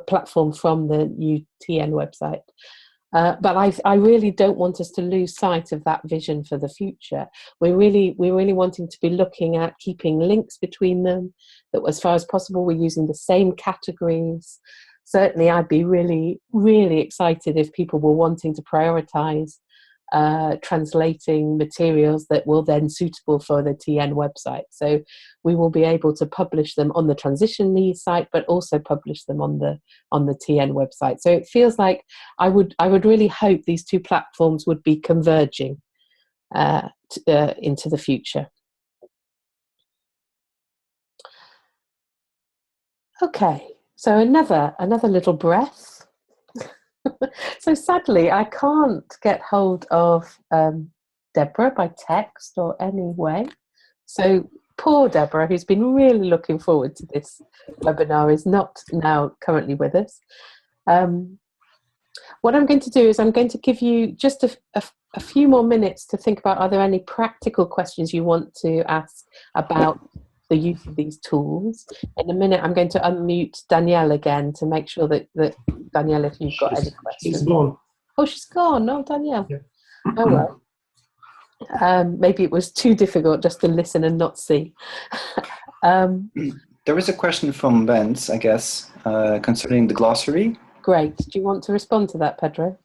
platform from the new TN website. But I really don't want us to lose sight of that vision for the future. We're really wanting to be looking at keeping links between them, that as far as possible we're using the same categories. Certainly I'd be really, really excited if people were wanting to prioritize translating materials that will then suitable for the TN website. So we will be able to publish them on the Transitionese site, but also publish them on the TN website. So it feels like I would really hope these two platforms would be converging into the future. Okay, so another little breath. So sadly, I can't get hold of Deborah by text or any way. So poor Deborah, who's been really looking forward to this webinar, is not now currently with us. What I'm going to do is I'm going to give you just a few more minutes to think about, are there any practical questions you want to ask about the use of these tools. In a minute, I'm going to unmute Danielle again to make sure that Danielle, if you've got any questions. She's gone. Oh, she's gone. Oh, Danielle. Yeah. Oh, well. Maybe it was too difficult just to listen and not see. There is a question from Vance, I guess, concerning the glossary. Great. Do you want to respond to that, Pedro?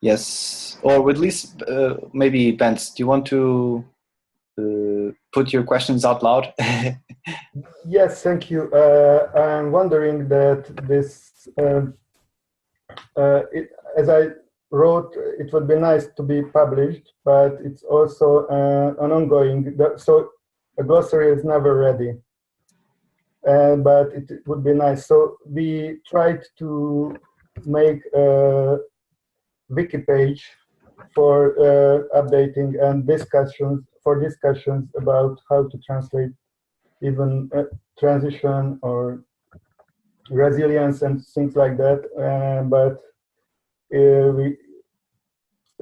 Yes. Or at least maybe, Vance, do you want to put your questions out loud? Yes, thank you. I'm wondering that this, as I wrote, it would be nice to be published, but it's also an ongoing, so a glossary is never ready. But it would be nice. So we tried to make a wiki page for updating and discussions about how to translate even transition or resilience and things like that. But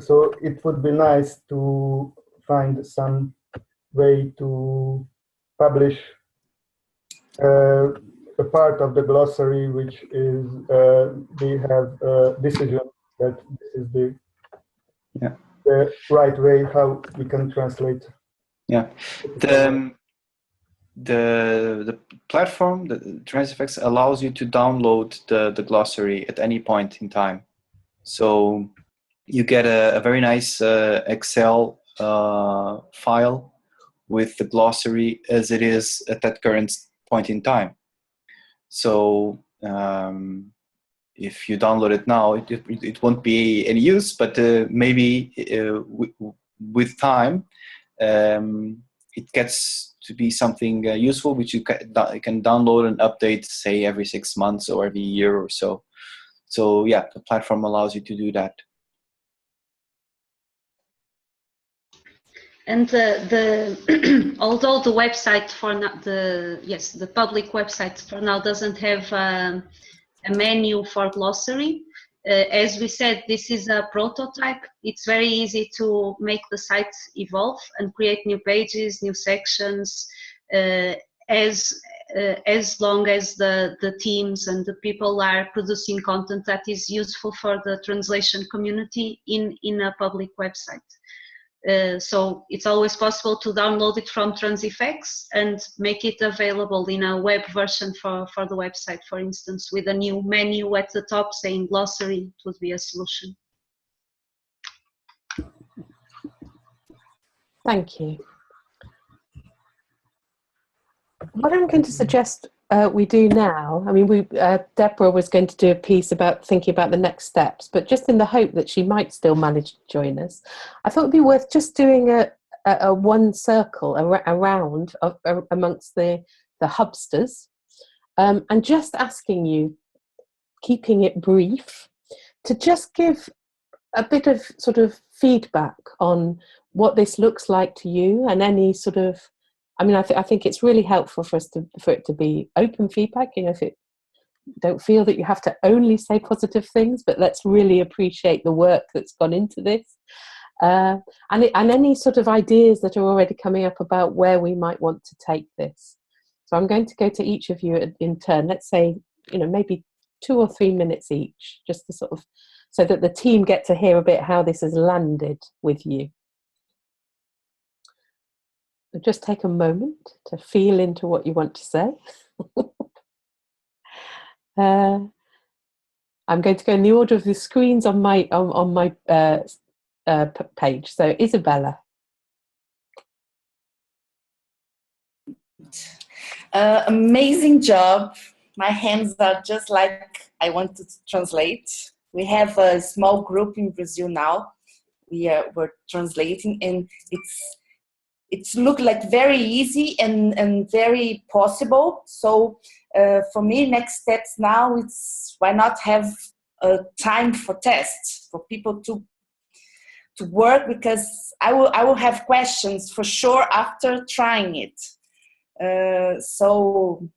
so it would be nice to find some way to publish a part of the glossary, which is we have a decision that this is the right way how we can translate. Yeah, the platform, the Transiffx, allows you to download the glossary at any point in time. So you get a very nice Excel file with the glossary as it is at that current point in time. So if you download it now, it won't be any use, but maybe with time it gets to be something useful, which you can download and update, say, every 6 months or every year or so. So yeah, the platform allows you to do that. And although the website for now, the public website for now doesn't have a menu for glossary, as we said, this is a prototype. It's very easy to make the site evolve and create new pages, new sections, as long as the teams and the people are producing content that is useful for the translation community in a public website. So it's always possible to download it from Transiffx and make it available in a web version for the website, for instance, with a new menu at the top saying glossary. It would be a solution. Thank you. What I'm going to suggest we do now, I mean, Deborah was going to do a piece about thinking about the next steps, but just in the hope that she might still manage to join us, I thought it'd be worth just doing a one circle around amongst the hubsters, and just asking you, keeping it brief, to just give a bit of sort of feedback on what this looks like to you, and any sort of, I mean, I think it's really helpful for it to be open feedback. You know, if it don't feel that you have to only say positive things, but let's really appreciate the work that's gone into this, and any sort of ideas that are already coming up about where we might want to take this. So I'm going to go to each of you in turn. Let's say, you know, maybe 2 or 3 minutes each, just to sort of, so that the team get to hear a bit how this has landed with you. Just take a moment to feel into what you want to say. I'm going to go in the order of the screens on my page. So Isabella. Amazing job. My hands are just like I want to translate. We have a small group in Brazil now. We're translating, and it's look like very easy and very possible. So for me, next steps now, it's why not have a time for tests for people to work, because I will have questions for sure after trying it. So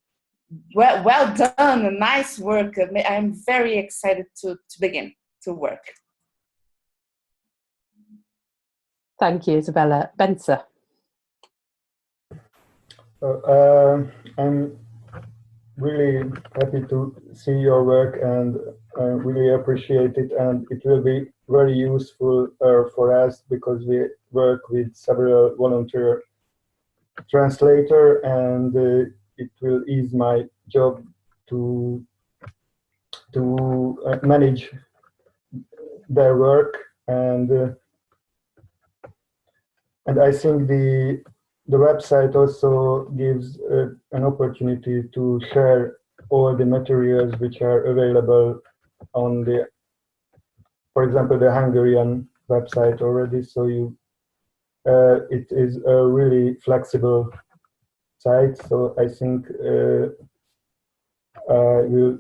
well done, nice work. I'm very excited to begin to work. Thank you, Isabella. Benza. I'm really happy to see your work, and I really appreciate it, and it will be very useful for us, because we work with several volunteer translator, and it will ease my job to manage their work, and I think the website also gives an opportunity to share all the materials which are available on the, for example, the Hungarian website already. So it is a really flexible site. So I think we'll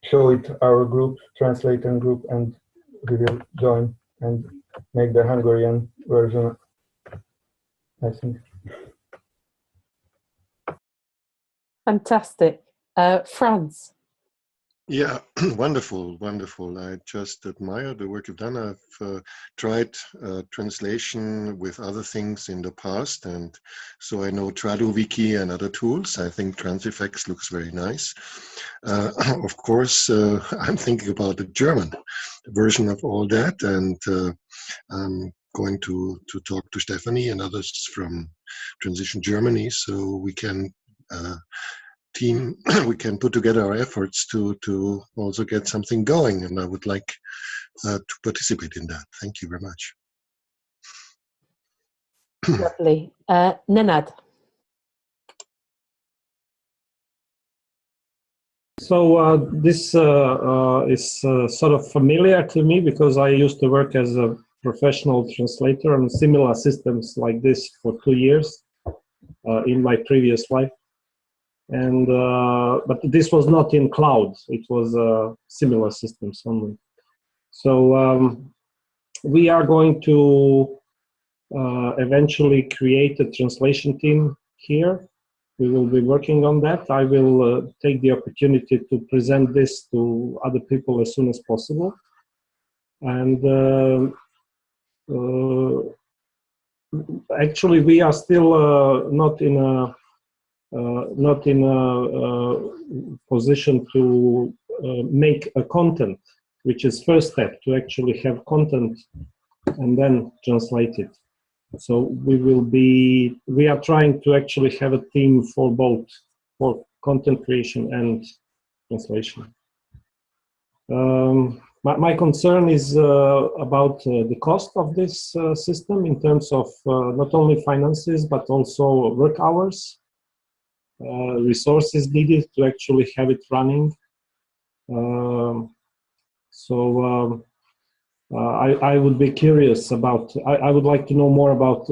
show it our group, translator group, and we will join and make the Hungarian version, I think. Fantastic. Franz. Yeah, wonderful, wonderful. I just admire the work you've done. I've tried translation with other things in the past, and so I know TraduWiki and other tools. I think Transifex looks very nice. Of course, I'm thinking about the German version of all that, and I'm going to talk to Stephanie and others from Transition Germany, so we can we can put together our efforts to also get something going, and I would like to participate in that. Thank you very much. Lovely. Nenad. So this is sort of familiar to me, because I used to work as a professional translator on similar systems like this for 2 years in my previous life. And but this was not in cloud, it was similar systems only. So we are going to eventually create a translation team here. We will be working on that. I will take the opportunity to present this to other people as soon as possible. And actually we are still not in a position to make a content, which is first step, to actually have content and then translate it. So we are trying to actually have a team for both, for content creation and translation. My concern is about the cost of this system in terms of not only finances, but also work hours, resources needed to actually have it running. I would be curious about, I would like to know more about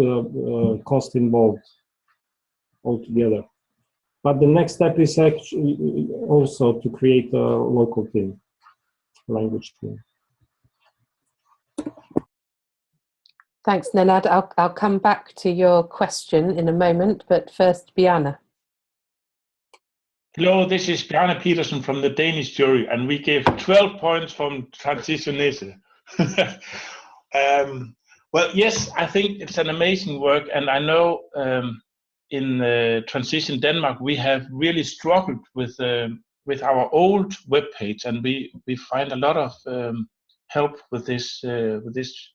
cost involved altogether. But the next step is actually also to create a local team, language team. Thanks, Nenad. I'll come back to your question in a moment, but first, Bjarne. Hello, this is Bjarne Petersen from the Danish jury, and we give 12 points from Transitionese. Well, yes, I think it's an amazing work, and I know in Transition Denmark we have really struggled with our old webpage, and we find a lot of help with this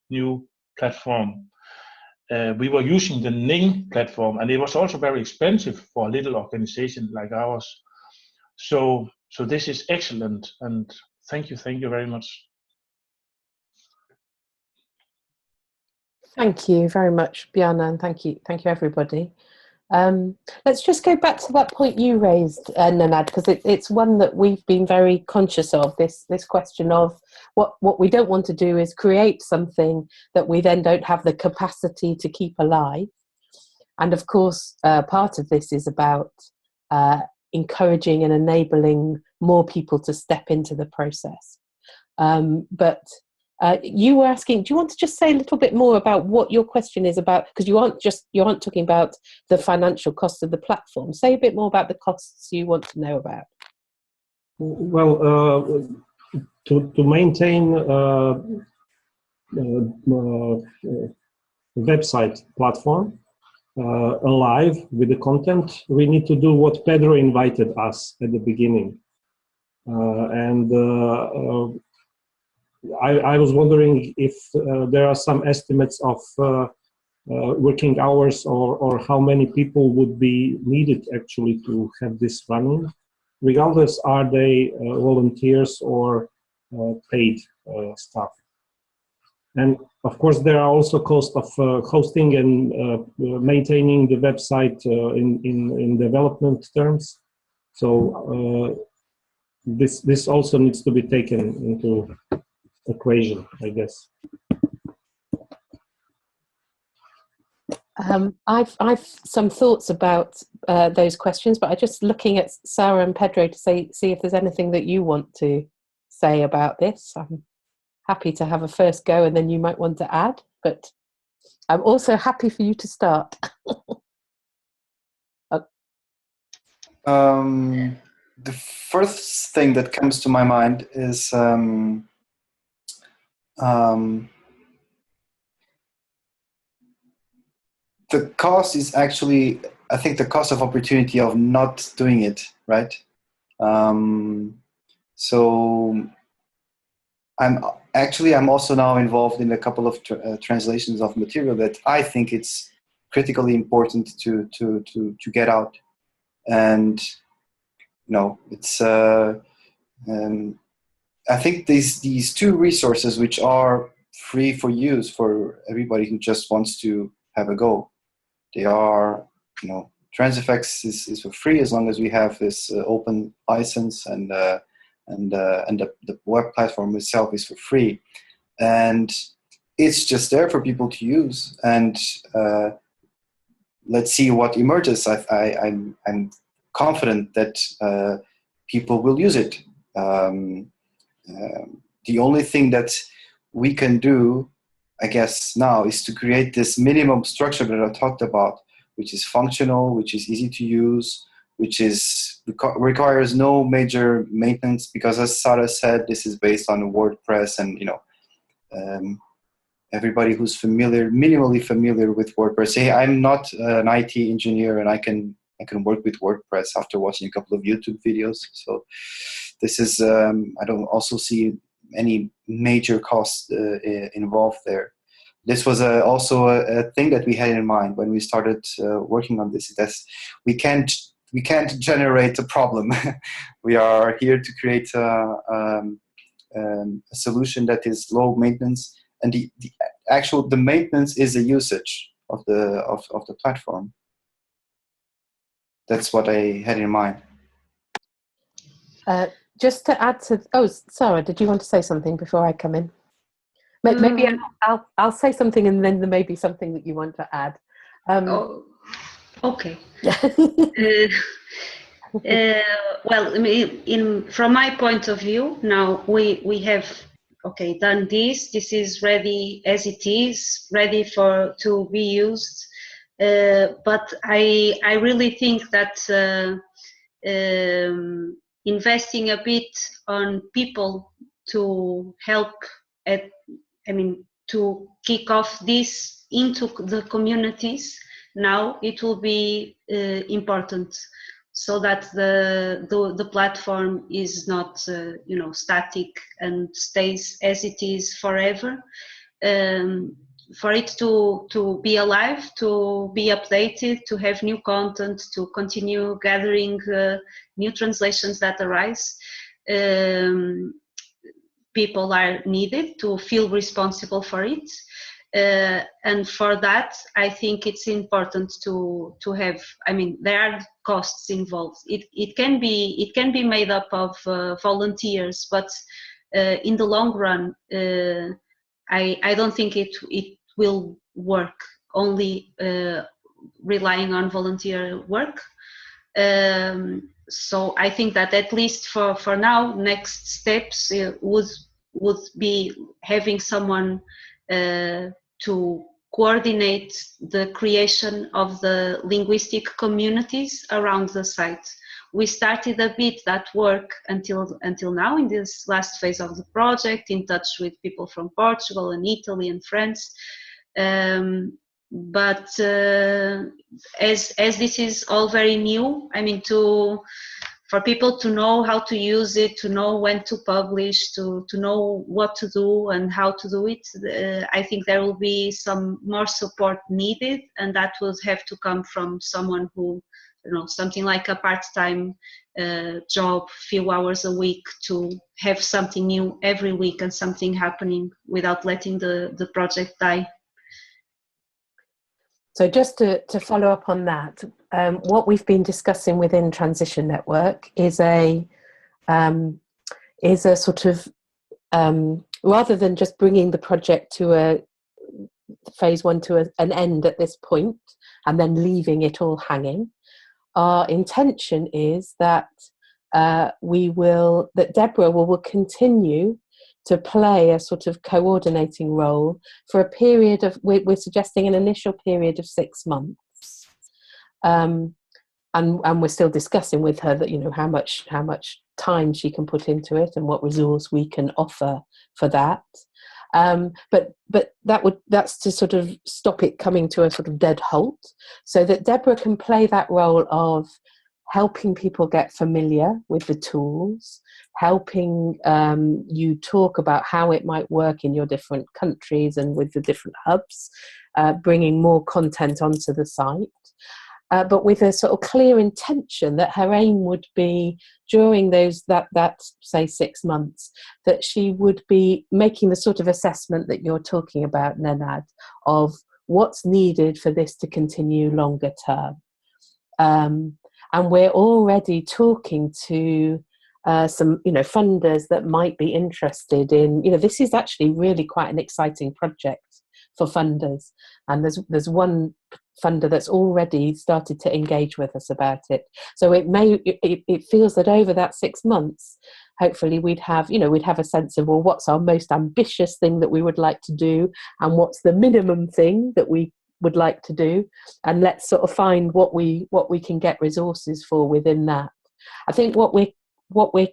new platform. We were using the Ning platform, and it was also very expensive for a little organization like ours. So this is excellent, and thank you very much. Thank you very much, Bjarne, and thank you everybody. Let's just go back to that point you raised, Nenad, because it's one that we've been very conscious of, this question of what we don't want to do is create something that we then don't have the capacity to keep alive. And of course, part of this is about encouraging and enabling more people to step into the process. But you were asking, do you want to just say a little bit more about what your question is about? Because you aren't talking about the financial cost of the platform. Say a bit more about the costs you want to know about. Well, to maintain website platform alive with the content, we need to do what Pedro invited us at the beginning. I was wondering if there are some estimates of working hours or how many people would be needed actually to have this running, regardless are they volunteers or paid staff. And of course, there are also costs of hosting and maintaining the website in development terms. So this also needs to be taken into equation, I guess. I've some thoughts about those questions, but I'm just looking at Sarah and Pedro to see if there's anything that you want to say about this. I'm happy to have a first go, and then you might want to add, but I'm also happy for you to start. The first thing that comes to my mind is the cost is actually, I think, the cost of opportunity of not doing it, right? So I'm also now involved in a couple of translations of material that I think it's critically important to get out. And it's I think these two resources, which are free for use for everybody who just wants to have a go, they are, TransFX is for free as long as we have this open license, and the web platform itself is for free, and it's just there for people to use. And let's see what emerges. I'm confident that people will use it. The only thing that we can do, I guess, now is to create this minimum structure that I talked about, which is functional, which is easy to use, which requires no major maintenance, because as Sarah said, this is based on WordPress, and everybody who's minimally familiar with WordPress. Hey, I'm not an IT engineer, and I can work with WordPress after watching a couple of YouTube videos. So this is, I don't also see any major costs involved there. This was also a thing that we had in mind when we started working on this. That's we can't generate a problem. We are here to create a solution that is low maintenance, and the maintenance is a usage of the platform. That's what I had in mind. Just to add to, Sarah, did you want to say something before I come in? Maybe I'll say something, and then there may be something that you want to add. Okay. Well, from my point of view, now we have done this. This is ready as it is, ready to be used. But I really think that investing a bit on people to help to kick off this into the communities now, it will be important, so that the platform is not static and stays as it is forever. For it to be alive, to be updated, to have new content, to continue gathering new translations that arise. People are needed to feel responsible for it. And for that, I think it's important to have, there are costs involved. It can be made up of volunteers, but in the long run, I don't think it will work only relying on volunteer work. So I think that at least for now, next steps would be having someone to coordinate the creation of the linguistic communities around the site. We started a bit that work until now in this last phase of the project, in touch with people from Portugal and Italy and France. But as this is all very new, for people to know how to use it, to know when to publish, to know what to do and how to do it, I think there will be some more support needed, and that will have to come from someone who, something like a part-time job, few hours a week, to have something new every week and something happening without letting the project die. So just to follow up on that, what we've been discussing within Transition Network is a sort of, rather than just bringing the project to a phase one to an end at this point and then leaving it all hanging, our intention is that that Deborah will continue to play a sort of coordinating role for a period of, we're suggesting an initial period of 6 months. And we're still discussing with her that, how much time she can put into it and what resource we can offer for that. But that's to sort of stop it coming to a sort of dead halt, so that Deborah can play that role of helping people get familiar with the tools, helping you talk about how it might work in your different countries and with the different hubs, bringing more content onto the site. But with a sort of clear intention that her aim would be, during that say 6 months, that she would be making the sort of assessment that you're talking about, Nenad, of what's needed for this to continue longer term. And we're already talking to some, funders that might be interested in, this is actually really quite an exciting project for funders. And there's one funder that's already started to engage with us about it. So it feels that over that 6 months, hopefully we'd have a sense of, well, what's our most ambitious thing that we would like to do, and what's the minimum thing that we would like to do, and let's sort of find what we can get resources for within that. I think what we're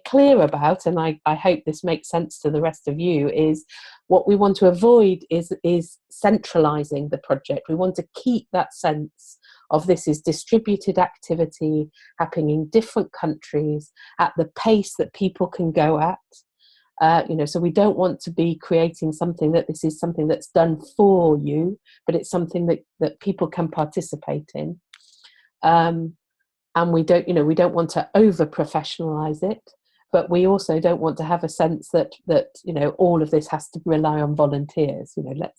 clear about, and I hope this makes sense to the rest of you, is what we want to avoid is centralizing the project. We want to keep that sense of this is distributed activity happening in different countries at the pace that people can go at. So we don't want to be creating something that this is something that's done for you, but it's something that people can participate in. And we don't want to over professionalize it, but we also don't want to have a sense that all of this has to rely on volunteers.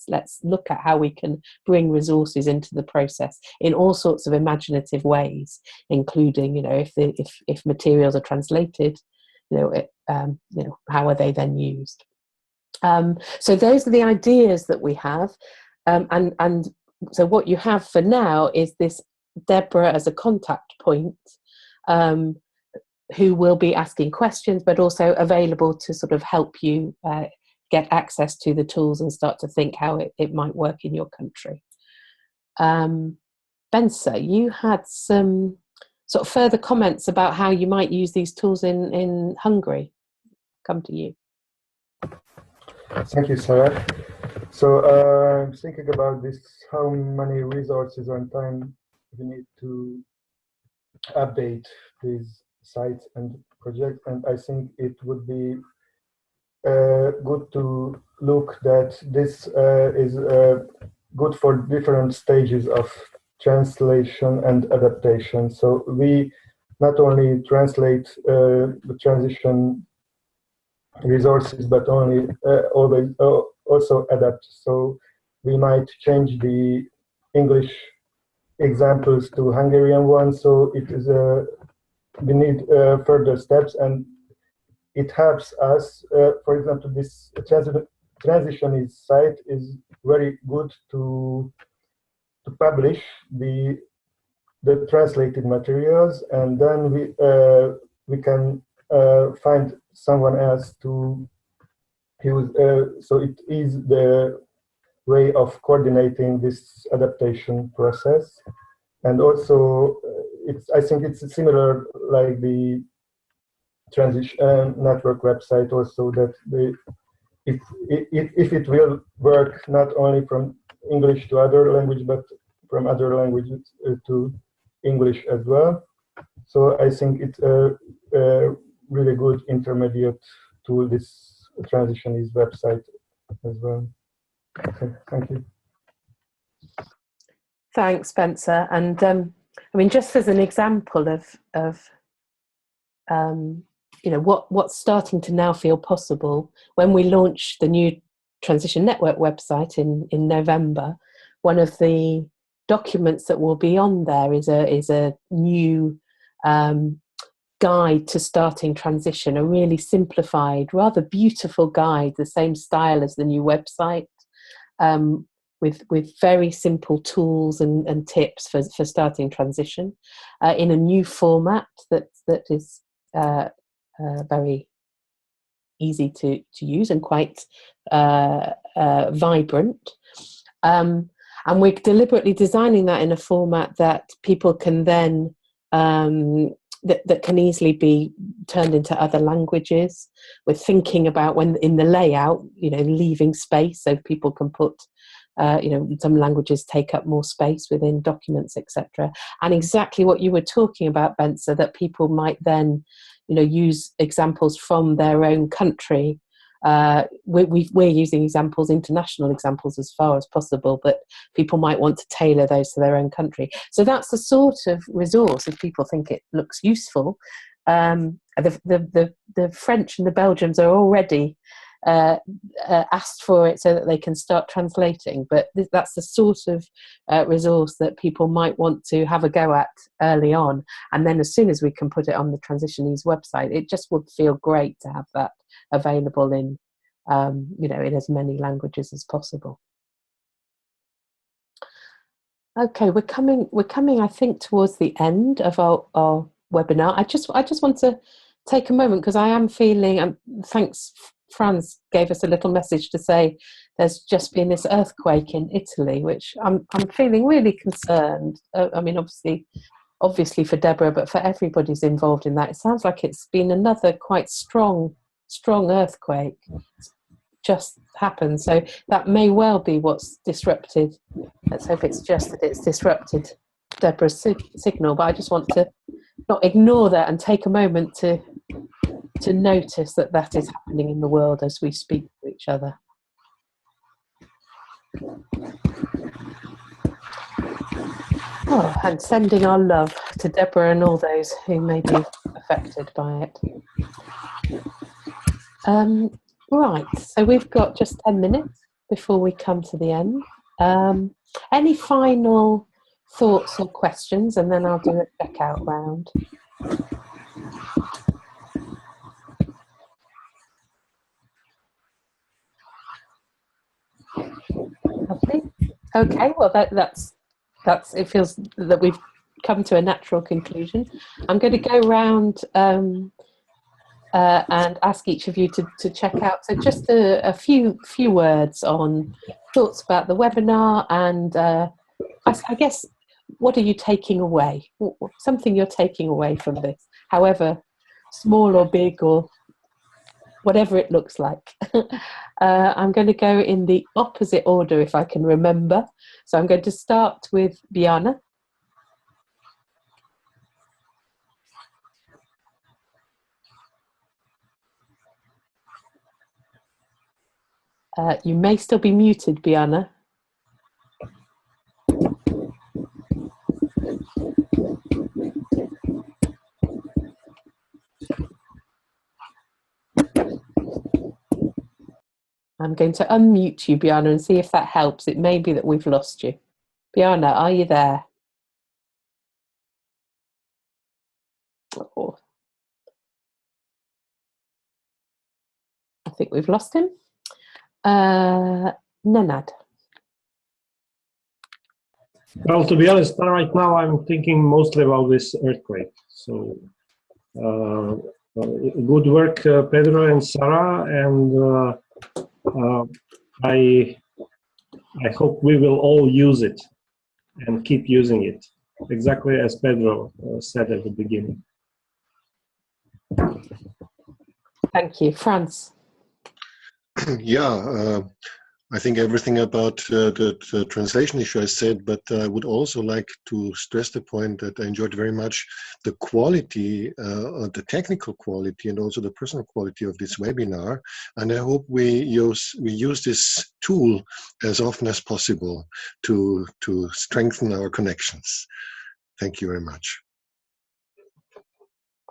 Let's look at how we can bring resources into the process in all sorts of imaginative ways, including if materials are translated, how are they then used? So those are the ideas that we have, and so what you have for now is this Deborah as a contact point, who will be asking questions, but also available to sort of help you get access to the tools and start to think how it might work in your country. Benza, you had some sort of further comments about how you might use these tools in Hungary. Come to you. Thank you, Sarah. So I'm thinking about this, how many resources and time we need to update these sites and projects, and I think it would be good to look that this is good for different stages of translation and adaptation. So we not only translate the transition resources, but always also adapt. So we might change the English examples to Hungarian ones. So it is we need further steps, and it helps us. For example, this Transitionese site is very good to publish the translated materials, and then we can find someone else to use. So it is the way of coordinating this adaptation process, and also I think it's similar like the transition network website also, that if it will work not only from English to other language, but from other languages to English as well. So I think it's a really good intermediate tool, this Transitionese website as well. Okay, thank you. Thanks, Spencer. And I mean, just as an example of what's starting to now feel possible, when we launch the new Transition Network website in November, one of the documents that will be on there is a new guide to starting transition, a really simplified, rather beautiful guide, the same style as the new website, with very simple tools and tips for starting transition in a new format that is very easy to use and quite vibrant. And we're deliberately designing that in a format that people can then that can easily be turned into other languages. We're thinking about, when in the layout, leaving space so people can put some languages take up more space within documents, etc. And exactly what you were talking about, Benza, that people might then use examples from their own country. We're using examples, international examples, as far as possible, but people might want to tailor those to their own country. So that's the sort of resource, if people think it looks useful. The French and the Belgians are already asked for it so that they can start translating, but that's the sort of resource that people might want to have a go at early on, and then as soon as we can put it on the Transitionese website, it just would feel great to have that available in in as many languages as possible. Okay, we're coming I think towards the end of our webinar. I just want to take a moment, because I am feeling, thanks, Franz gave us a little message to say there's just been this earthquake in Italy, which I'm feeling really concerned. I mean, obviously for Deborah, but for everybody's involved in that. It sounds like it's been another quite strong earthquake just happened. So that may well be what's disrupted. Let's hope it's just that it's disrupted Deborah's signal. But I just want to not ignore that and take a moment to notice that is happening in the world as we speak to each other. Oh, and sending our love to Deborah and all those who may be affected by it. Right, so we've got just 10 minutes before we come to the end. Any final thoughts or questions, and then I'll do a checkout round. Lovely. Okay, well that's it. Feels that we've come to a natural conclusion. I'm going to go round and ask each of you to check out. So just a few words on thoughts about the webinar, and I guess, what are you taking away? Something you're taking away from this, however small or big or whatever it looks like. I'm going to go in the opposite order if I can remember. So I'm going to start with Biana. You may still be muted, Biana. I'm going to unmute you, Biana, and see if that helps. It may be that we've lost you. Biana, are you there? Oh, I think we've lost him. Nenad. Well, to be honest, right now I'm thinking mostly about this earthquake. So, good work, Pedro and Sarah, and I hope we will all use it and keep using it, exactly as Pedro said at the beginning. Thank you. Franz. Yeah, I think everything about the translation issue I said, but I would also like to stress the point that I enjoyed very much the quality, the technical quality, and also the personal quality of this webinar. And I hope we use this tool as often as possible to strengthen our connections. Thank you very much.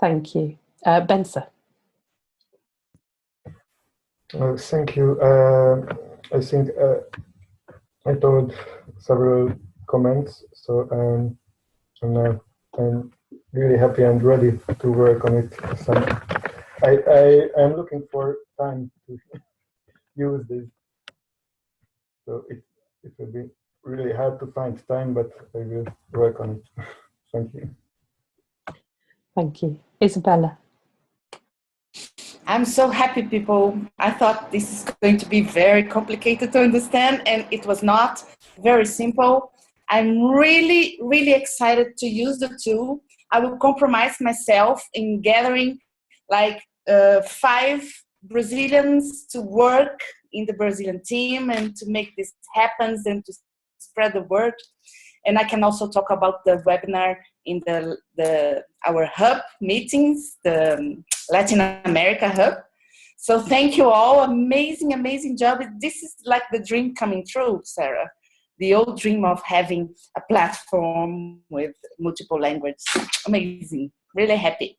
Thank you. Benza. Thank you. I think I told several comments, so I'm really happy and ready to work on it. So I am looking for time to use this. So it will be really hard to find time, but I will work on it. Thank you. Thank you. Isabella. I'm so happy, people. I thought this is going to be very complicated to understand, and it was not. Very simple. I'm really, really excited to use the tool. I will compromise myself in gathering like 5 Brazilians to work in the Brazilian team and to make this happen and to spread the word. And I can also talk about the webinar in our hub meetings, the Latin America hub. So thank you all. Amazing, amazing job. This is like the dream coming true, Sarah. The old dream of having a platform with multiple languages. Amazing. Really happy.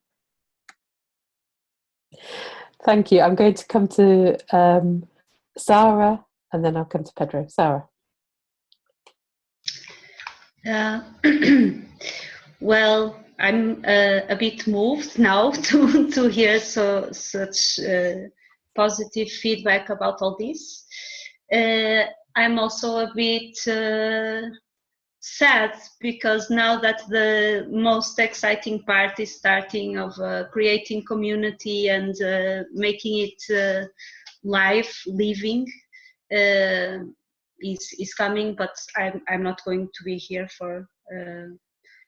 Thank you. I'm going to come to Sarah, and then I'll come to Pedro. Sarah. Well, I'm a bit moved now to hear such positive feedback about all this. I'm also a bit sad because now that the most exciting part is starting of creating community and making it living is coming, but I'm not going to be here for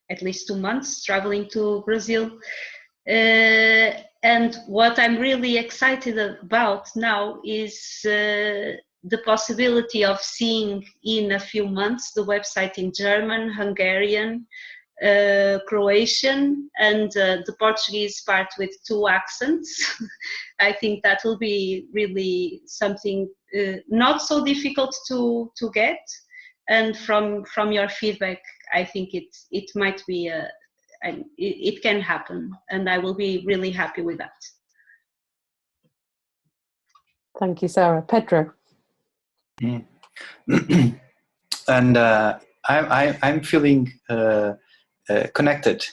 at least 2 months, traveling to Brazil. And what I'm really excited about now is the possibility of seeing in a few months the website in German, Hungarian, Croatian, and the Portuguese part with 2 accents. I think that will be really something not so difficult to get. And from your feedback, I think it might be it can happen, and I will be really happy with that. Thank you, Sarah. Pedro. And I'm feeling connected.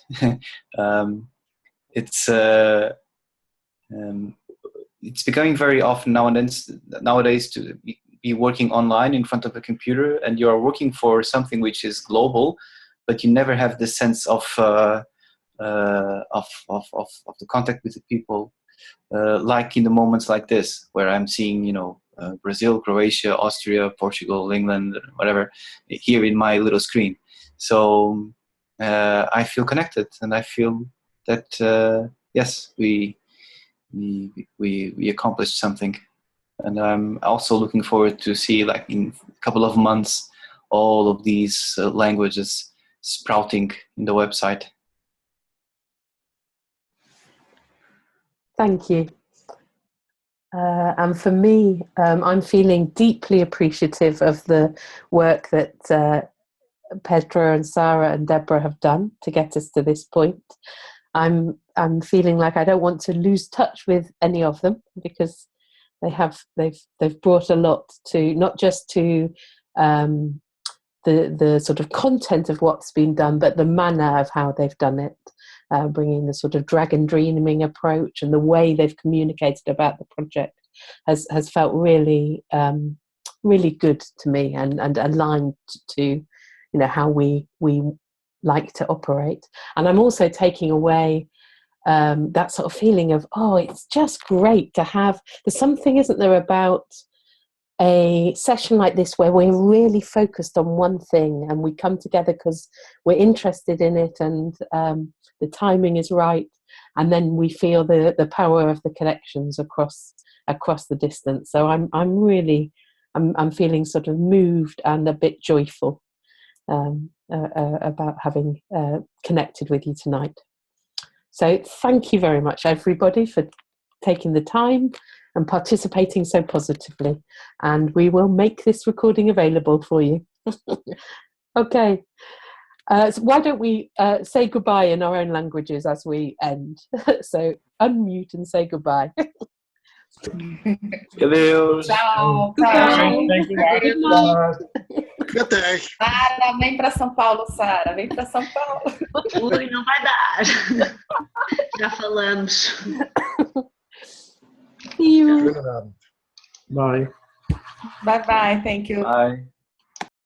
It's becoming very often nowadays to be working online in front of a computer, and you are working for something which is global, but you never have the sense of the contact with the people, like in the moments like this, where I'm seeing, Brazil, Croatia, Austria, Portugal, England, whatever, here in my little screen. So I feel connected, and I feel that yes, we accomplished something. And I'm also looking forward to see, like in a couple of months, all of these languages sprouting in the website. Thank you. And for me, I'm feeling deeply appreciative of the work that Pedro and Sarah and Deborah have done to get us to this point. I'm feeling like I don't want to lose touch with any of them, because they've brought a lot to, not just to the sort of content of what's been done, but the manner of how they've done it, bringing the sort of dragon dreaming approach, and the way they've communicated about the project has felt really really good to me, and aligned to how we like to operate. And I'm also taking away that sort of feeling of, oh, it's just great to have, there's something, isn't there, about a session like this where we're really focused on one thing, and we come together because we're interested in it, and the timing is right, and then we feel the power of the connections across the distance. So I'm feeling sort of moved and a bit joyful about having connected with you tonight. So thank you very much, everybody, for taking the time and participating so positively. And we will make this recording available for you. Okay. So why don't we say goodbye in our own languages as we end? So unmute and say goodbye. Adeus. Tchau, Thank tchau. Até. Sara, vem para São Paulo, Sara. Vem para São Paulo. Ui, não vai dar. Já falamos. See you. Schönen Abend. Bye. Bye bye. Thank you. Bye.